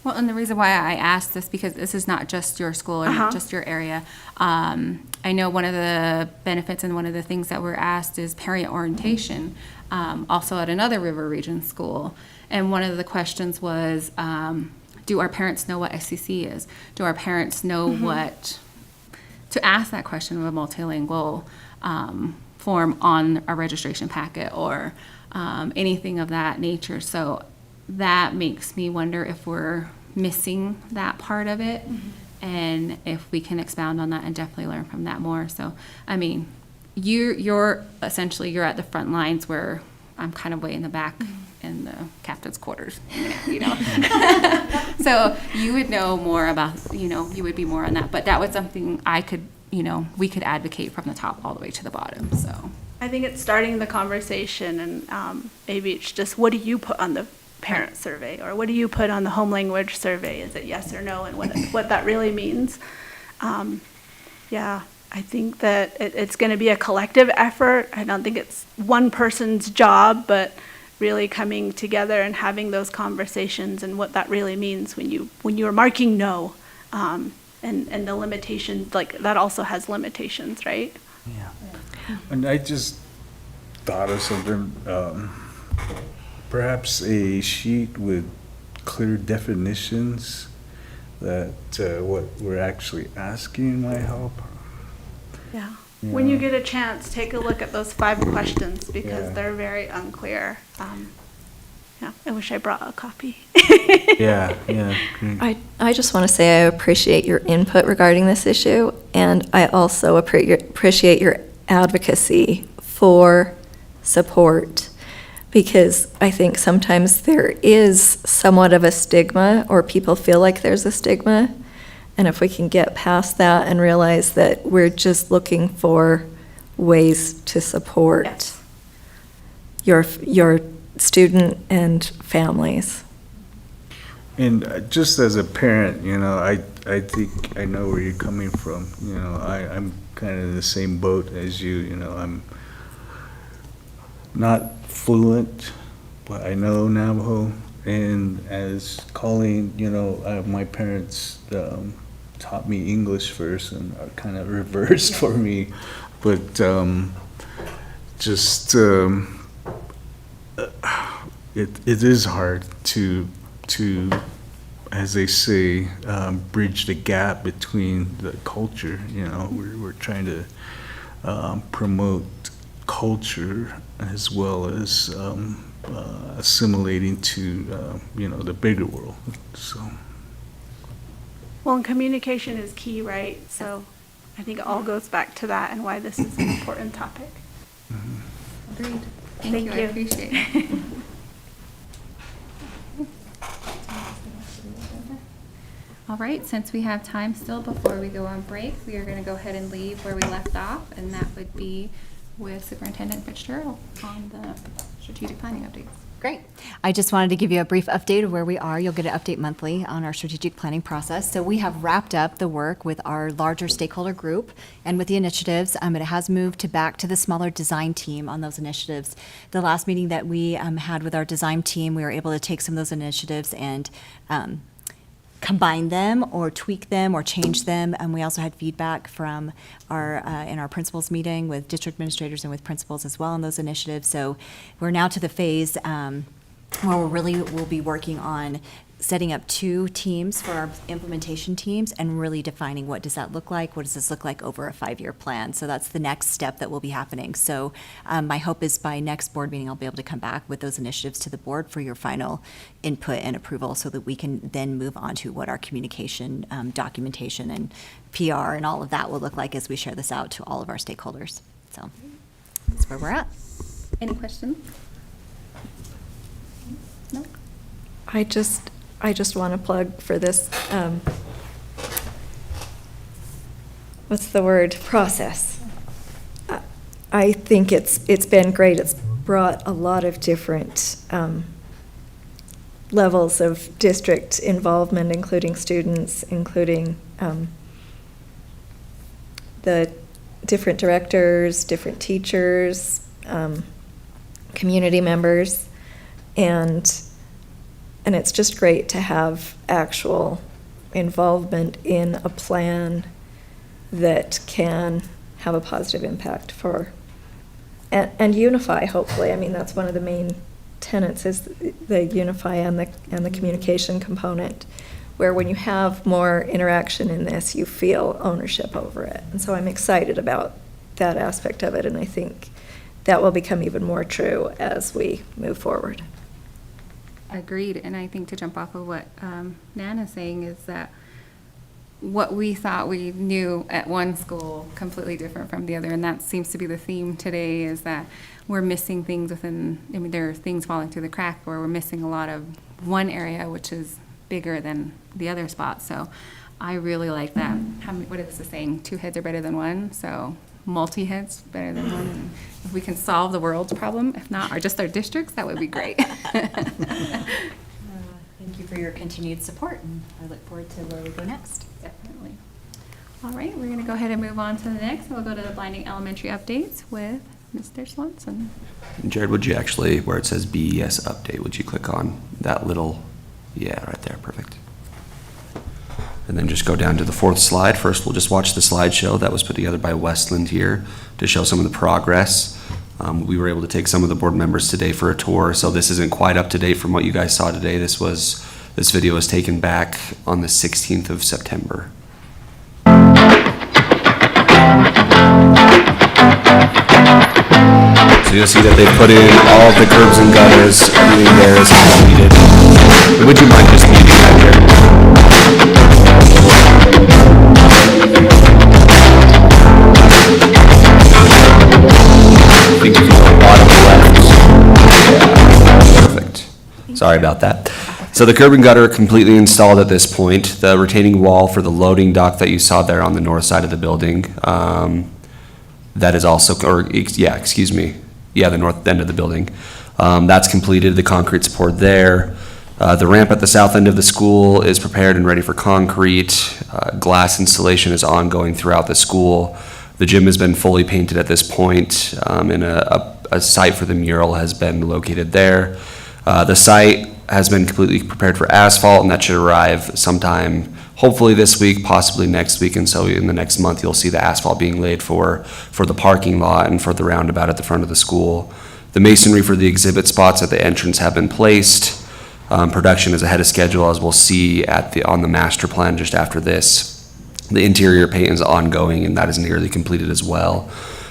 Well, and the reason why I asked this, because this is not just your school or not just your area. I know one of the benefits and one of the things that we're asked is parent orientation, also at another River Region school. And one of the questions was, do our parents know what SCC is? Do our parents know what, to ask that question of a multilingual form on a registration packet, or anything of that nature. So that makes me wonder if we're missing that part of it, and if we can expound on that and definitely learn from that more. So, I mean, you're essentially, you're at the front lines where I'm kind of way in the back in the captain's quarters, you know. So you would know more about, you would be more on that. But that was something I could, we could advocate from the top all the way to the bottom, so. I think it's starting the conversation, and maybe it's just, what do you put on the parent survey, or what do you put on the home language survey? Is it yes or no, and what that really means? Yeah, I think that it's going to be a collective effort. I don't think it's one person's job, but really coming together and having those conversations and what that really means when you are marking no, and the limitations, like that also has limitations, right? Yeah. And I just thought of something, perhaps a sheet with clear definitions that what we're actually asking might help. Yeah. When you get a chance, take a look at those 5 questions, because they're very unclear. Yeah, I wish I brought a copy. Yeah, great. I just want to say I appreciate your input regarding this issue, and I also appreciate your advocacy for support, because I think sometimes there is somewhat of a stigma, or people feel like there's a stigma. And if we can get past that and realize that we're just looking for ways to support your student and families. And just as a parent, I think I know where you're coming from. I'm kind of in the same boat as you. I'm not fluent, but I know Navajo. And as Colleen, my parents taught me English first, and kind of reversed for me. But it is hard to, as they say, bridge the gap between the culture. We're trying to promote culture as well as assimilating to the bigger world. So. Well, and communication is key, right? So I think it all goes back to that and why this is an important topic. Agreed. Thank you. I appreciate it. All right, since we have time still before we go on break, we are going to go ahead and leave where we left off, and that would be with Superintendent Fitzgerald on the strategic planning updates. Great. I just wanted to give you a brief update of where we are. You'll get an update monthly on our strategic planning process. So we have wrapped up the work with our larger stakeholder group and with the initiatives. It has moved back to the smaller design team on those initiatives. The last meeting that we had with our design team, we were able to take some of those initiatives and combine them or tweak them or change them. And we also had feedback from our in our principals meeting with district administrators and with principals as well on those initiatives. So we're now to the phase where we'll be working on setting up 2 teams for our implementation teams and really defining what does that look like? What does this look like over a 5-year plan? So that's the next step that will be happening. So my hope is by next board meeting, I'll be able to come back with those initiatives to the board for your final input and approval so that we can then move on to what our communication, documentation, and PR and all of that will look like as we share this out to all of our stakeholders. So that's where we're at. Any questions? No? I just want to plug for this, what's the word, process. I think it's been great. It's brought a lot of different levels of district involvement, including students, including the different directors, different teachers, community members, and it's just great to have actual involvement in a plan that can have a positive impact for, and unify, hopefully. I mean, that's one of the main tenets, is the unify and the communication component, where when you have more interaction in this, you feel ownership over it. And so I'm excited about that aspect of it, and I think that will become even more true as we move forward. Agreed, and I think to jump off of what Nana's saying is that what we thought we knew at one school completely different from the other, and that seems to be the theme today, is that we're missing things within, I mean, there are things falling through the crack where we're missing a lot of one area which is bigger than the other spot. So I really like that. What is the saying? 2 heads are better than one, so multi-heads better than one. And if we can solve the world's problem, if not, or just our districts, that would be great. Thank you for your continued support, and I look forward to where we go next. Definitely. All right, we're going to go ahead and move on to the next. We'll go to the blinding elementary updates with Mr. Swanson. Jared, would you actually, where it says BES update, would you click on that little, yeah, right there, perfect. And then just go down to the 4th slide. First, we'll just watch the slideshow that was put together by Westland here to show some of the progress. We were able to take some of the board members today for a tour, so this isn't quite up to date from what you guys saw today. This video was taken back on the 16th of September. So you'll see that they put in all of the curbs and gutters, everything there is completed. Would you mind just leaving that there? I think if you go bottom left. Yeah, perfect. Sorry about that. So the curb and gutter are completely installed at this point. The retaining wall for the loading dock that you saw there on the north side of the building, that is also, the north end of the building. That's completed, the concrete support there. The ramp at the south end of the school is prepared and ready for concrete. Glass installation is ongoing throughout the school. The gym has been fully painted at this point, and a site for the mural has been located there. The site has been completely prepared for asphalt, and that should arrive sometime, hopefully this week, possibly next week, and so in the next month you'll see the asphalt being laid for the parking lot and for the roundabout at the front of the school. The masonry for the exhibit spots at the entrance have been placed. Production is ahead of schedule, as we'll see on the master plan just after this. The interior paint is ongoing, and that is nearly completed as well.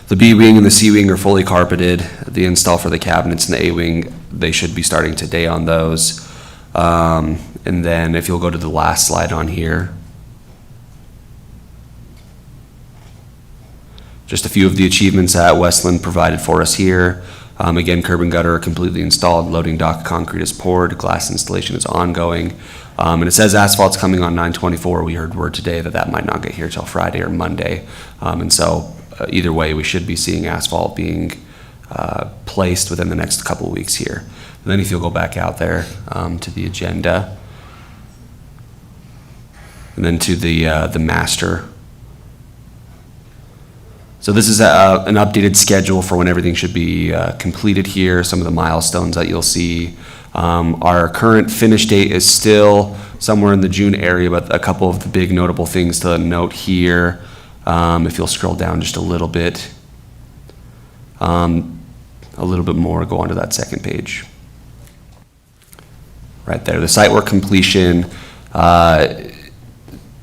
The B wing and the C wing are fully carpeted. The install for the cabinets in the A wing, they should be starting today on those. And then if you'll go to the last slide on here, just a few of the achievements that Westland provided for us here. Again, curb and gutter are completely installed. Loading dock concrete is poured. Glass installation is ongoing. And it says asphalt's coming on 9/24. We heard word today that might not get here till Friday or Monday. And so either way, we should be seeing asphalt being placed within the next couple of weeks here. And then if you'll go back out there to the agenda, and then to the master. So this is an updated schedule for when everything should be completed here, some of the milestones that you'll see. Our current finish date is still somewhere in the June area, but a couple of the big notable things to note here, if you'll scroll down just a little bit more, go on to that second page. right there. The site work completion,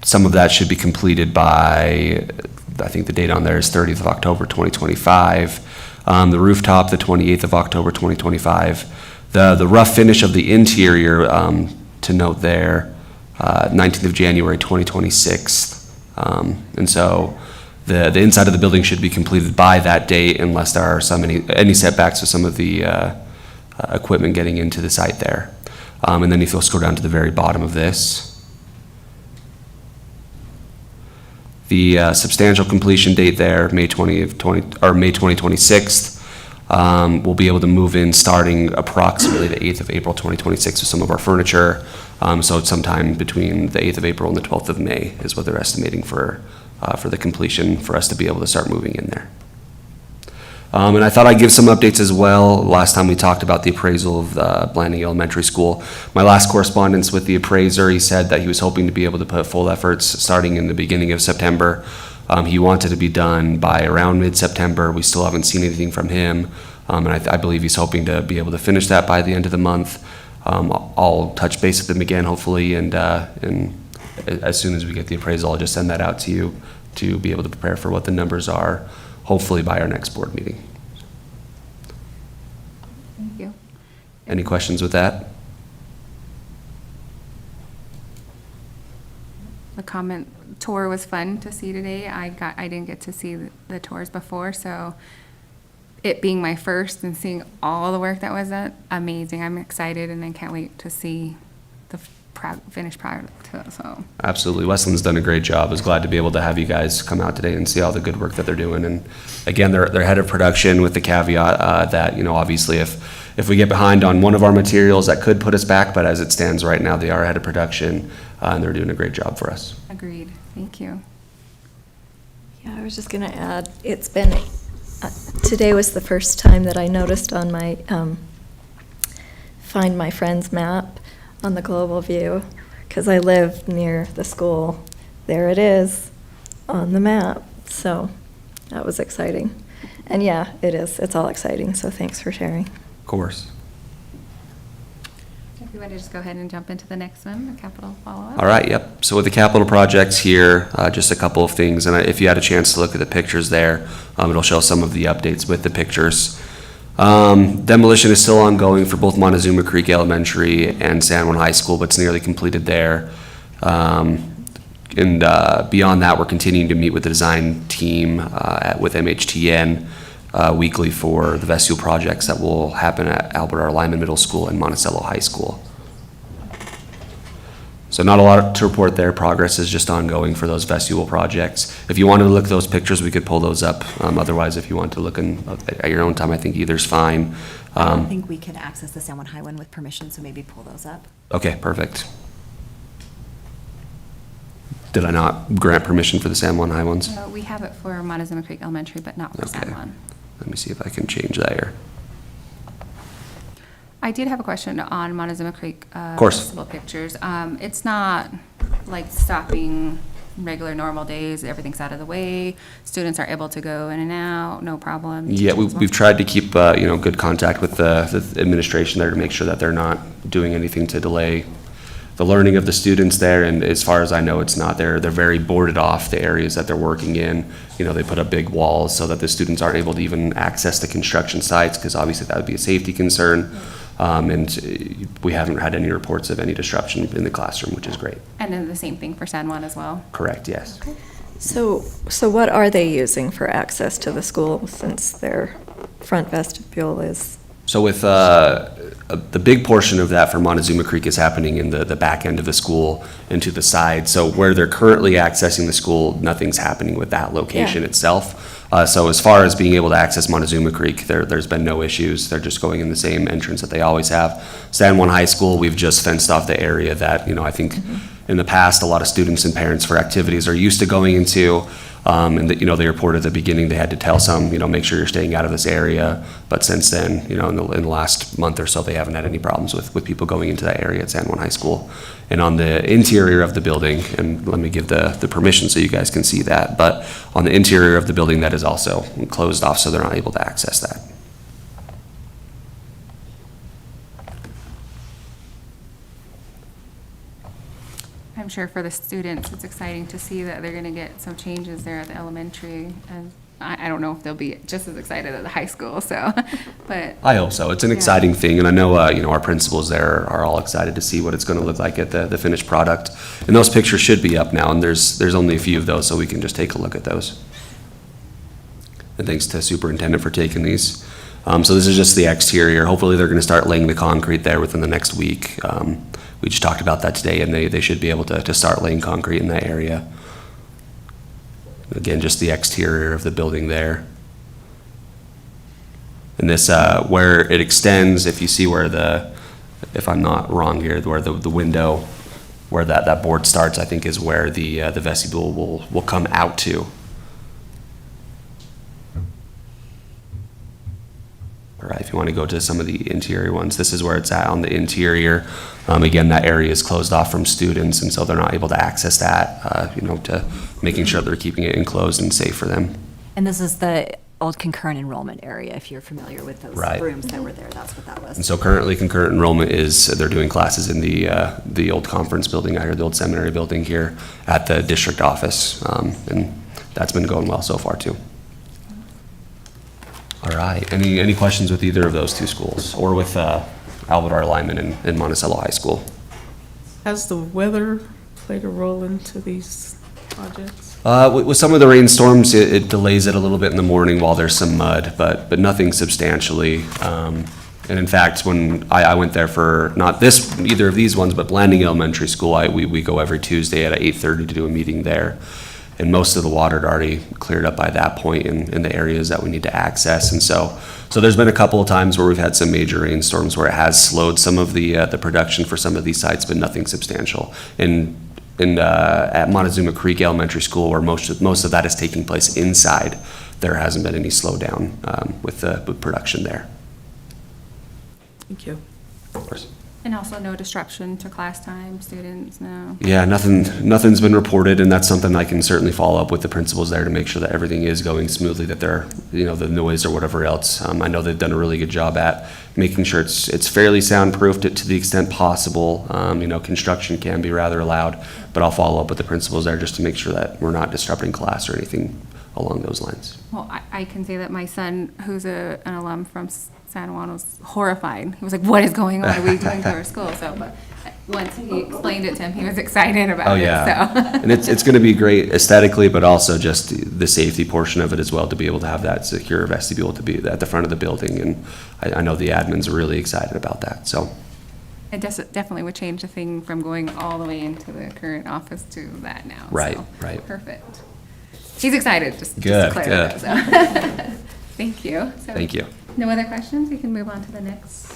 some of that should be completed by, I think the date on there is 30th of October 2025. The rooftop, the 28th of October 2025. The rough finish of the interior, to note there, 19th of January 2026. And so the inside of the building should be completed by that date unless there are any setbacks with some of the equipment getting into the site there. And then if you'll scroll down to the very bottom of this, the substantial completion date there, May 2026. We'll be able to move in starting approximately the 8th of April 2026 with some of our furniture. So it's sometime between the 8th of April and the 12th of May is what they're estimating for the completion for us to be able to start moving in there. And I thought I'd give some updates as well. Last time we talked about the appraisal of Blanding Elementary School. My last correspondence with the appraiser, he said that he was hoping to be able to put full efforts starting in the beginning of September. He wanted to be done by around mid-September. We still haven't seen anything from him. And I believe he's hoping to be able to finish that by the end of the month. I'll touch base with him again, hopefully, and as soon as we get the appraisal, I'll just send that out to you to be able to prepare for what the numbers are, hopefully by our next board meeting. Thank you. Any questions with that? The comment tour was fun to see today. I didn't get to see the tours before, so it being my first and seeing all the work that was done, amazing. I'm excited and I can't wait to see the finished product. So Absolutely. Westland's done a great job. I was glad to be able to have you guys come out today and see all the good work that they're doing. And again, they're ahead of production with the caveat that, obviously if we get behind on one of our materials, that could put us back. But as it stands right now, they are ahead of production and they're doing a great job for us. agreed. Thank you. Yeah, I was just going to add, it's been, today was the first time that I noticed on my Find My Friends map on the global view, because I live near the school. There it is on the map. So that was exciting. And yeah, it is. It's all exciting. So thanks for sharing. Of course. If you want to just go ahead and jump into the next one, the capital follow-up. All right, yep. So with the capital projects here, just a couple of things. And if you had a chance to look at the pictures there, it'll show some of the updates with the pictures. Demolition is still ongoing for both Montezuma Creek Elementary and San Juan High School, but it's nearly completed there. And beyond that, we're continuing to meet with the design team with MHTN weekly for the vestibule projects that will happen at Albert R. Lyman Middle School and Monticello High School. So not a lot to report there. Progress is just ongoing for those vestibule projects. If you wanted to look at those pictures, we could pull those up. Otherwise, if you want to look at your own time, I think either's fine. I don't think we can access the San Juan High one with permission, so maybe pull those up. Okay, perfect. Did I not grant permission for the San Juan High ones? No, we have it for Montezuma Creek Elementary, but not for San Okay. Juan. Let me see if I can change that here. I did have a question on Montezuma Creek. Of course. Festival pictures. It's not like stopping regular normal days. Everything's out of the way. Students are able to go in and out, no problem. Yeah, we've tried to keep, good contact with the administration there to make sure that they're not doing anything to delay the learning of the students there. And as far as I know, it's not. They're very boarded off the areas that they're working in. They put up big walls so that the students aren't able to even access the construction sites, because obviously that would be a safety concern. And we haven't had any reports of any disruption in the classroom, which is great. And then the same thing for San Juan as well. Correct, yes. So what are they using for access to the school, since their front vestibule is? So with the big portion of that for Montezuma Creek is happening in the back end of the school and to the side. So where they're currently accessing the school, nothing's happening with that location itself. So as far as being able to access Montezuma Creek, there's been no issues. They're just going in the same entrance that they always have. San Juan High School, we've just fenced off the area that, I think in the past, a lot of students and parents for activities are used to going into. And that, they reported at the beginning they had to tell some, make sure you're staying out of this area. But since then, in the last month or so, they haven't had any problems with people going into that area at San Juan High School. And on the interior of the building, and let me give the permission so you guys can see that, but on the interior of the building, that is also closed off, so they're not able to access that. I'm sure for the students, it's exciting to see that they're gonna get some changes there at the elementary. And I don't know if they'll be just as excited at the high school, so, but. I hope so. It's an Yeah. exciting thing, and I know, our principals there are all excited to see what it's gonna look like at the finished product. And those pictures should be up now, and there's only a few of those, so we can just take a look at those. And thanks to Superintendent for taking these. So this is just the exterior. Hopefully, they're gonna start laying the concrete there within the next week. We just talked about that today, and they should be able to start laying concrete in that area. Again, just the exterior of the building there. And this, where it extends, if you see where if I'm not wrong here, where the window, where that board starts, I think is where the vestibule will come out to. All right, if you want to go to some of the interior ones, this is where it's at on the interior. Again, that area is closed off from students, and so they're not able to access that, to making sure they're keeping it enclosed and safe for them. And this is the old concurrent enrollment area, if you're familiar with those Right. rooms that were there, that's what that was. And so currently concurrent enrollment is, they're doing classes in the old conference building out here, the old seminary building here at the district office. And that's been going well so far too. All right, any questions with either of those two schools or with Albert R. Lyman and Monticello High School? Has the weather played a role into these projects? With some of the rainstorms, it delays it a little bit in the morning while there's some mud, but nothing substantially. And in fact, when I went there for not either of these ones, but Blanding Elementary School, we go every Tuesday at 8:30 to do a meeting there. And most of the water had already cleared up by that point in the areas that we need to access. And so there's been a couple of times where we've had some major rainstorms where it has slowed some of the production for some of these sites, but nothing substantial. And at Montezuma Creek Elementary School, where most of that is taking place inside, there hasn't been any slowdown with production there. Thank you. Of course. And also no disruption to class time, students, no. Yeah, nothing's been reported, and that's something I can certainly follow up with the principals there to make sure that everything is going smoothly, that they're, the noise or whatever else. I know they've done a really good job at making sure it's fairly soundproofed to the extent possible. Construction can be rather loud, but I'll follow up with the principals there just to make sure that we're not disrupting class or anything along those lines. Well, I can say that my son, who's an alum from San Juan, was horrified. He was like, "What is going on? Are we doing to our school?" So, but once he explained it to him, he was excited about it. Yeah. So. And it's going to be great aesthetically, but also just the safety portion of it as well, to be able to have that secure vestibule to be at the front of the building. And I know the admins are really excited about that. So. It definitely would change the thing from going all the way into the current office to that now. Right, so, right. Perfect. He's excited, just Good, to clarify. good. So. Thank you. So, Thank you. No other questions? We can move on to the next.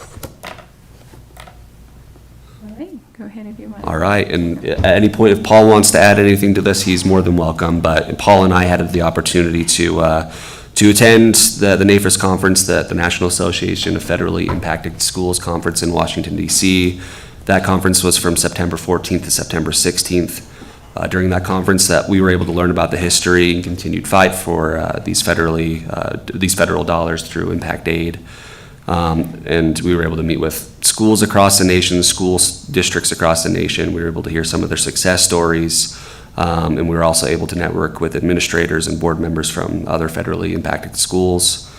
All right, go ahead if you want. All right, and at any point, if Paul wants to add anything to this, he's more than welcome. But Paul and I had the opportunity to attend the NAFERS conference, the National Association of Federally Impacted Schools conference in Washington, D.C. That conference was from September 14th to September 16th. During that conference, that we were able to learn about the history and continued fight for these federal dollars through impact aid. And we were able to meet with schools across the nation, school districts across the nation. We were able to hear some of their success stories. And we were also able to network with administrators and board members from other federally impacted schools.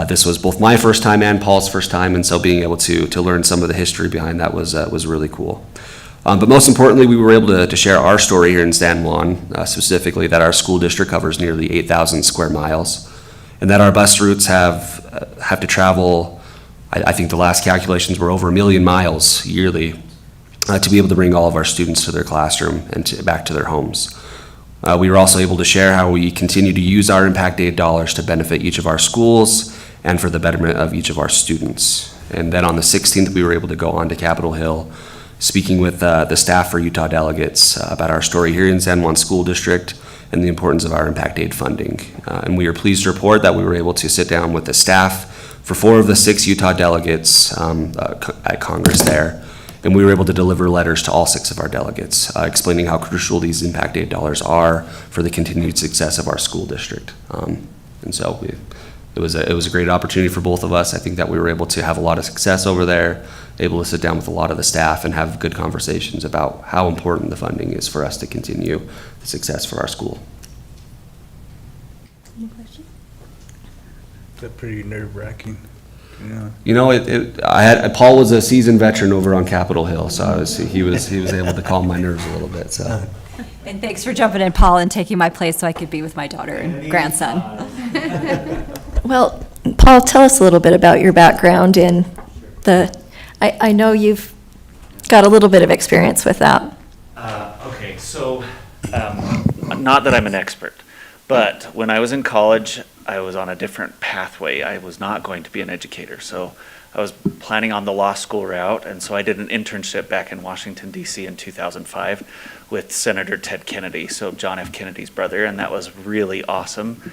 This was both my first time and Paul's first time, and so being able to learn some of the history behind that was really cool. But most importantly, we were able to share our story here in San Juan, specifically that our school district covers nearly 8,000 square miles, and that our bus routes have to travel, I think the last calculations were over 1 million miles yearly to be able to bring all of our students to their classroom and back to their homes. We were also able to share how we continue to use our impact aid dollars to benefit each of our schools and for the betterment of each of our students. And then on the 16th, we were able to go on to Capitol Hill, speaking with the staff for Utah delegates about our story here in San Juan School District and the importance of our impact aid funding. And we are pleased to report that we were able to sit down with the staff for 4 of the 6 Utah delegates at Congress there. And we were able to deliver letters to all 6 of our delegates, explaining how crucial these impact aid dollars are for the continued success of our school district. And so It was a great opportunity for both of us. I think that we were able to have a lot of success over there, able to sit down with a lot of the staff and have good conversations about how important the funding is for us to continue the success for our school. Any questions? That's pretty nerve-wracking. Yeah. You know, Paul was a seasoned veteran over on Capitol Hill, so he was able to calm my nerves a little bit. So. And thanks for jumping in, Paul, and taking my place so I could be with my daughter and grandson. Well, Paul, tell us a little bit about your background in I know you've got a little bit of experience with that. Okay, so not that I'm an expert, but when I was in college, I was on a different pathway. I was not going to be an educator, so I was planning on the law school route, and so I did an internship back in Washington, D.C. in 2005 with Senator Ted Kennedy, so John F. Kennedy's brother, and that was really awesome.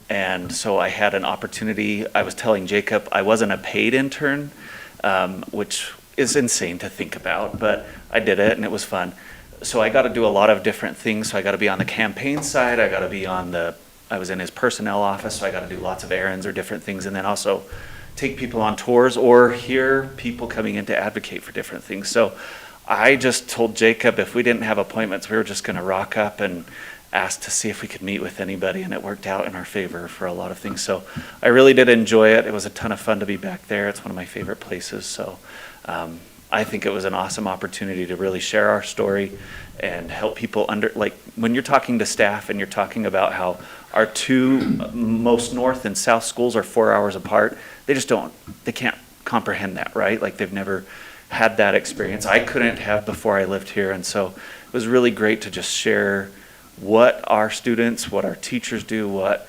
And so I had an opportunity. I was telling Jacob I wasn't a paid intern, which is insane to think about, but I did it and it was fun. So I got to do a lot of different things. So I got to be on the campaign side. I got to be I was in his personnel office, so I got to do lots of errands or different things, and then also take people on tours or hear people coming in to advocate for different things. So I just told Jacob if we didn't have appointments, we were just going to rock up and asked to see if we could meet with anybody, and it worked out in our favor for a lot of things. So I really did enjoy it. It was a ton of fun to be back there. It's one of my favorite places. So I think it was an awesome opportunity to really share our story and help people when you're talking to staff and you're talking about how our two most north and south schools are 4 hours apart, they can't comprehend that, right? Like they've never had that experience. I couldn't have before I lived here. And so it was really great to just share what our students, what our teachers do, what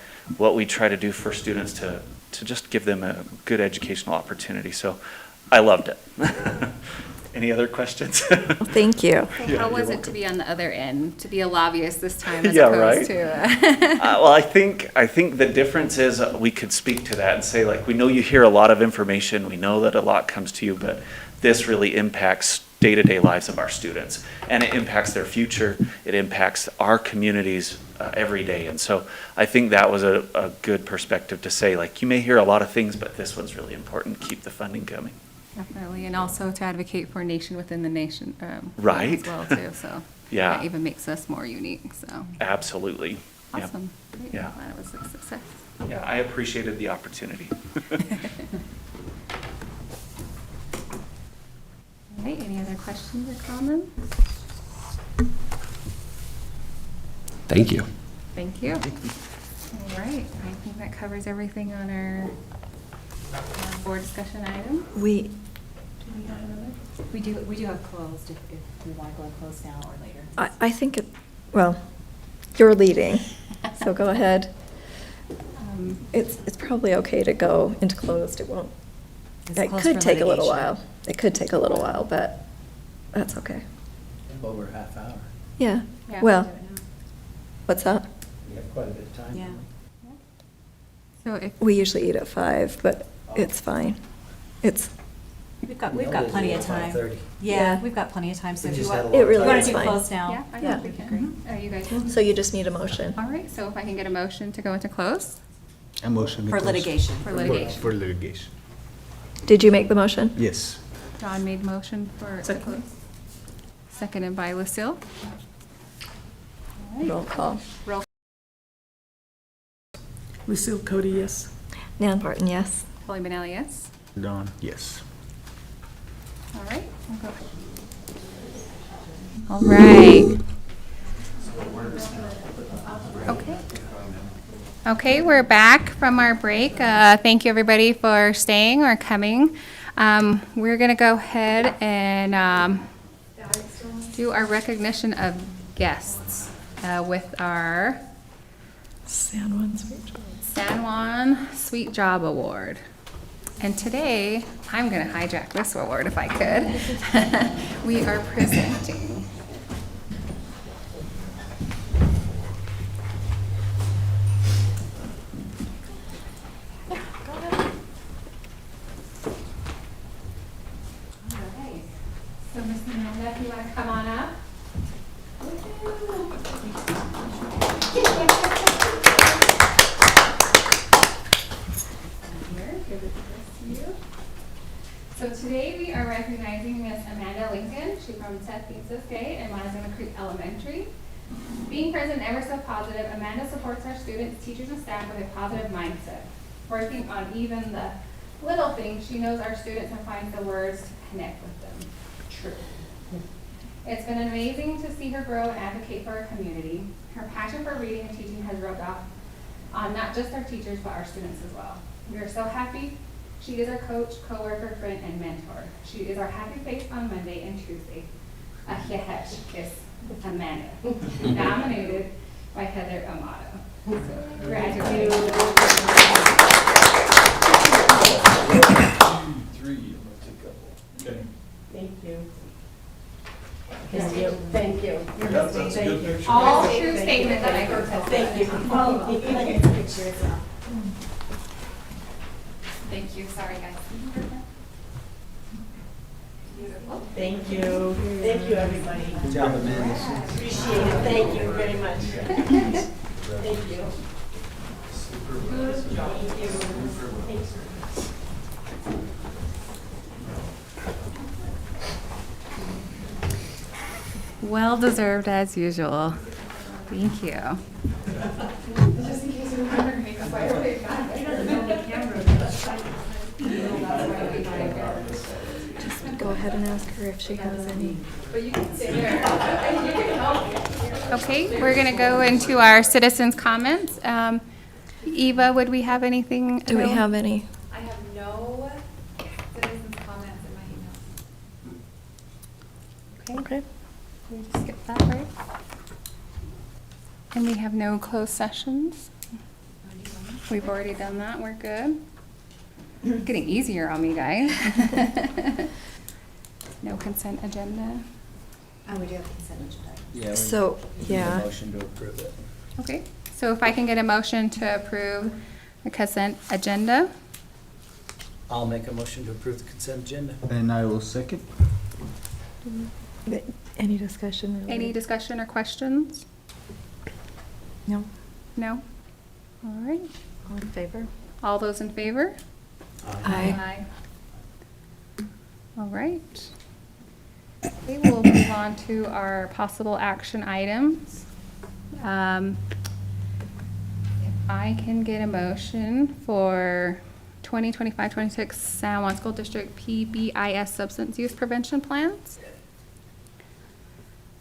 we try to do for students to just give them a good educational opportunity. So I loved it. Any other questions? Well, thank you. So how was it to be on the other end, to be a lobbyist this time as Yeah, opposed right? to? Well, I think the difference is we could speak to that and say, like, we know you hear a lot of information, we know that a lot comes to you, but this really impacts day-to-day lives of our students, and it impacts their future, it impacts our communities every day. And so I think that was a good perspective to say, like, you may hear a lot of things, but this one's really important, keep the funding coming. Definitely, and also to advocate for a nation within the nation. Right. As well, too, so. Yeah. That even makes us more unique, so. Absolutely. Yeah. Awesome. Great. Yeah. Glad it was a success. Yeah, I appreciated the opportunity. All right, any other questions or comments? Thank you. Thank you. All right, I think that covers everything on our board discussion item. We We do have closed if we want to go closed now or later. I think you're leading, so go ahead. It's probably okay to go into closed. It won't. It could take a little while. It could take a little while, but that's okay. Over a half hour. Yeah, Yeah, well, we'll do it now. what's that? You have quite a bit of time. Yeah. So if, We usually eat at 5, but it's fine. We've got plenty of time. 5:30. Yeah, we've got plenty of time, so We if you just had want, a It lot of really you time. want is to do fine. closed now? yeah, I Yeah. think we can. Are you guys? So you just need a motion. All right, so if I can get a motion to go into close A motion to For close. litigation. for litigation. For litigation. Did you make the motion? Yes. John made motion for the close. Seconded by Lucille. All right. Roll call. Roll. Lucille Cody, yes. Nan Barton, yes. Chloe Benelli, yes. Don, yes. All right. we'll go. All right. Okay. Okay, we're back from our break. Thank you, everybody, for staying or coming. We're going to go ahead and do our recognition of guests with our San Juan Sweet Job. San Juan Sweet Job Award. And today, I'm going to hijack this award if I could. We are presenting So, Ms. Amanda, if you want to come on up. So today we are recognizing Miss Amanda Lincoln. She's from Seth SJSD and Montezuma Creek Elementary. Being present and ever so positive, Amanda supports our students, teachers, and staff with a positive mindset. Working on even the little things, she knows our students and finds the words to connect with them. True. It's been amazing to see her grow and advocate for our community. Her passion for reading and teaching has rubbed off on not just our teachers, but our students as well. We are so happy. She is our coach, coworker, friend, and mentor. She is our happy face on Monday and Tuesday. A hehesh is Amanda, nominated by Heather Amato. So, congratulations. Thank you. Thank you. Thank you. Yep, that's a good picture. All true statements that I protest. Thank you. Can I get a picture as well? Thank you. Sorry, guys. Beautiful. Thank you. Thank you, everybody. Good job, Amanda. Appreciate it. Thank you very much. Thank you. Good job. Thank you. Thanks. Well deserved as usual. Thank you. Just in case you remember, make us like, okay, Just go ahead and ask her if she has any. But you can sit here. You can help. Okay, we're gonna go into our citizens' comments. Eva, would we have anything? Do we have any? I have no citizens' comments in my email. Okay. We just skip that, right? And we have no closed sessions. We've already done that. We're good. Getting easier on me, guys. No consent agenda. We do have consent agenda. Yeah. So, yeah. Motion to approve it. Okay, so if I can get a motion to approve the consent agenda. I'll make a motion to approve the consent agenda. And I will second. Any discussion? Really? Any discussion or questions? No. No? All right. All in favor? All those in favor? Aye. All right. Okay, we'll move on to our possible action items. If I can get a motion for 2025-26 San Juan School District PBIS Substance Use Prevention Plans.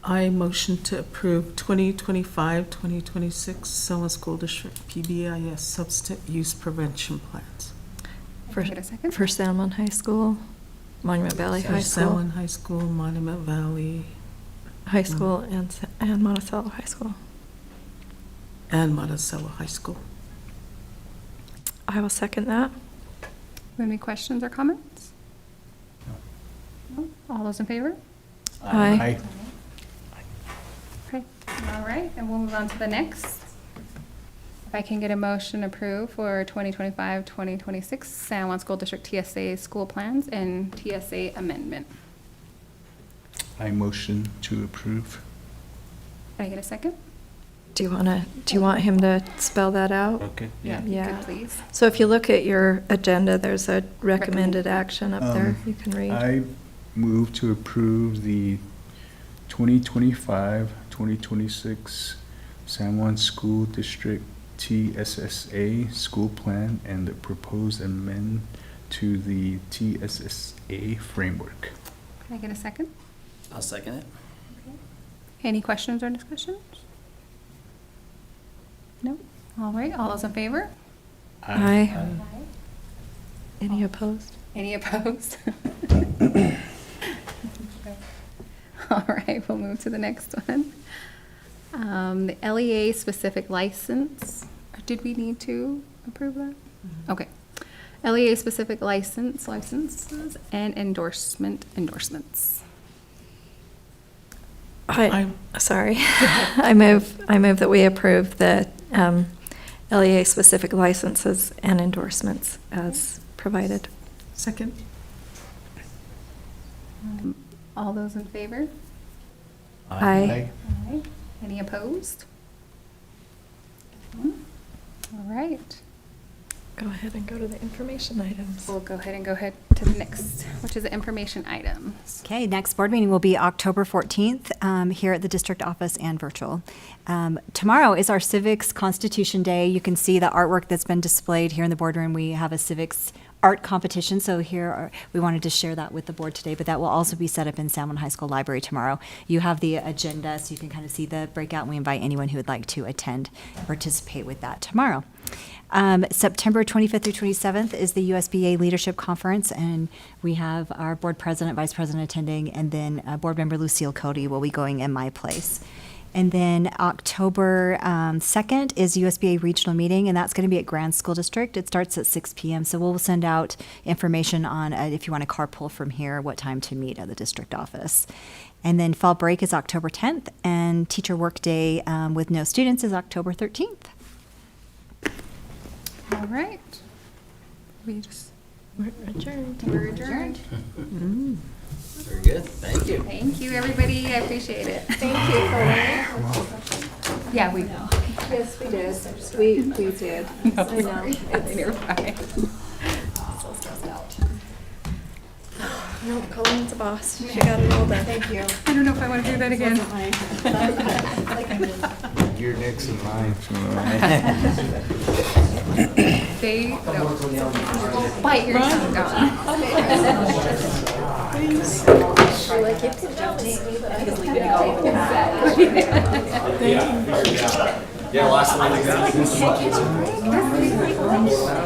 I motion to approve 2025-2026 San Juan School District PBIS Substance Use Prevention Plans. For, Wait a second. for San Juan High School, Monument Valley High San School. Juan High School, Monument Valley, High School and Monticello High School. and Monticello High School. I will second that. Any questions or comments? No? All those in favor? Aye. Okay, all right, and we'll move on to the next. If I can get a motion approved for 2025-2026 San Juan School District TSA school plans and TSA amendment. I motion to approve. Can I get a second? Do you want him to spell that out? Okay. Yeah, if you Yeah. could, please. So if you look at your agenda, there's a recommended action up there you can read. I move to approve the 2025-2026 San Juan School District TSSA school plan and the proposed amendment to the TSSA framework. Can I get a second? I'll second it. Any questions or discussions? No? All right, all those in favor? Aye. Any opposed? Any opposed? All right, we'll move to the next one. The LEA specific license, did we need to approve that? Okay. LEA specific licenses and endorsements. Sorry. I move that we approve the LEA specific licenses and endorsements as provided. Second. All those in favor? Aye. Aye. Any opposed? All right. Go ahead and go to the information items. We'll go ahead to the next, which is the information items. Okay, next board meeting will be October 14th here at the district office and virtual. Tomorrow is our Civics Constitution Day. You can see the artwork that's been displayed here in the boardroom. We have a civics art competition, so we wanted to share that with the board today, but that will also be set up in Salmon High School Library tomorrow. You have the agenda, so you can kind of see the breakout, and we invite anyone who would like to attend, participate with that tomorrow. September 25th through 27th is the USBA Leadership Conference, and we have our board president, vice president attending, and then board member Lucille Cody will be going in my place. And then October 2nd is USBA regional meeting, and that's going to be at Grand School District. It starts at 6 p.m., so we'll send out information on if you want to carpool from here, what time to meet at the district office. And then fall break is October 10th, and teacher work day with no students is October 13th. All right. We're adjourned. We're adjourned. Very good, thank you. Thank you, everybody. I appreciate it. Thank you, Colleen. Yeah, we. Yes, we did. We did. No, I know. You're fine. So stressed out. No, Colleen's a boss. She got it all done. Thank you. I don't know if I want to do that again. You're next in line. They bite your tongue, Donna. You're like, you can donate me, but I just leave it all. Yeah, last one.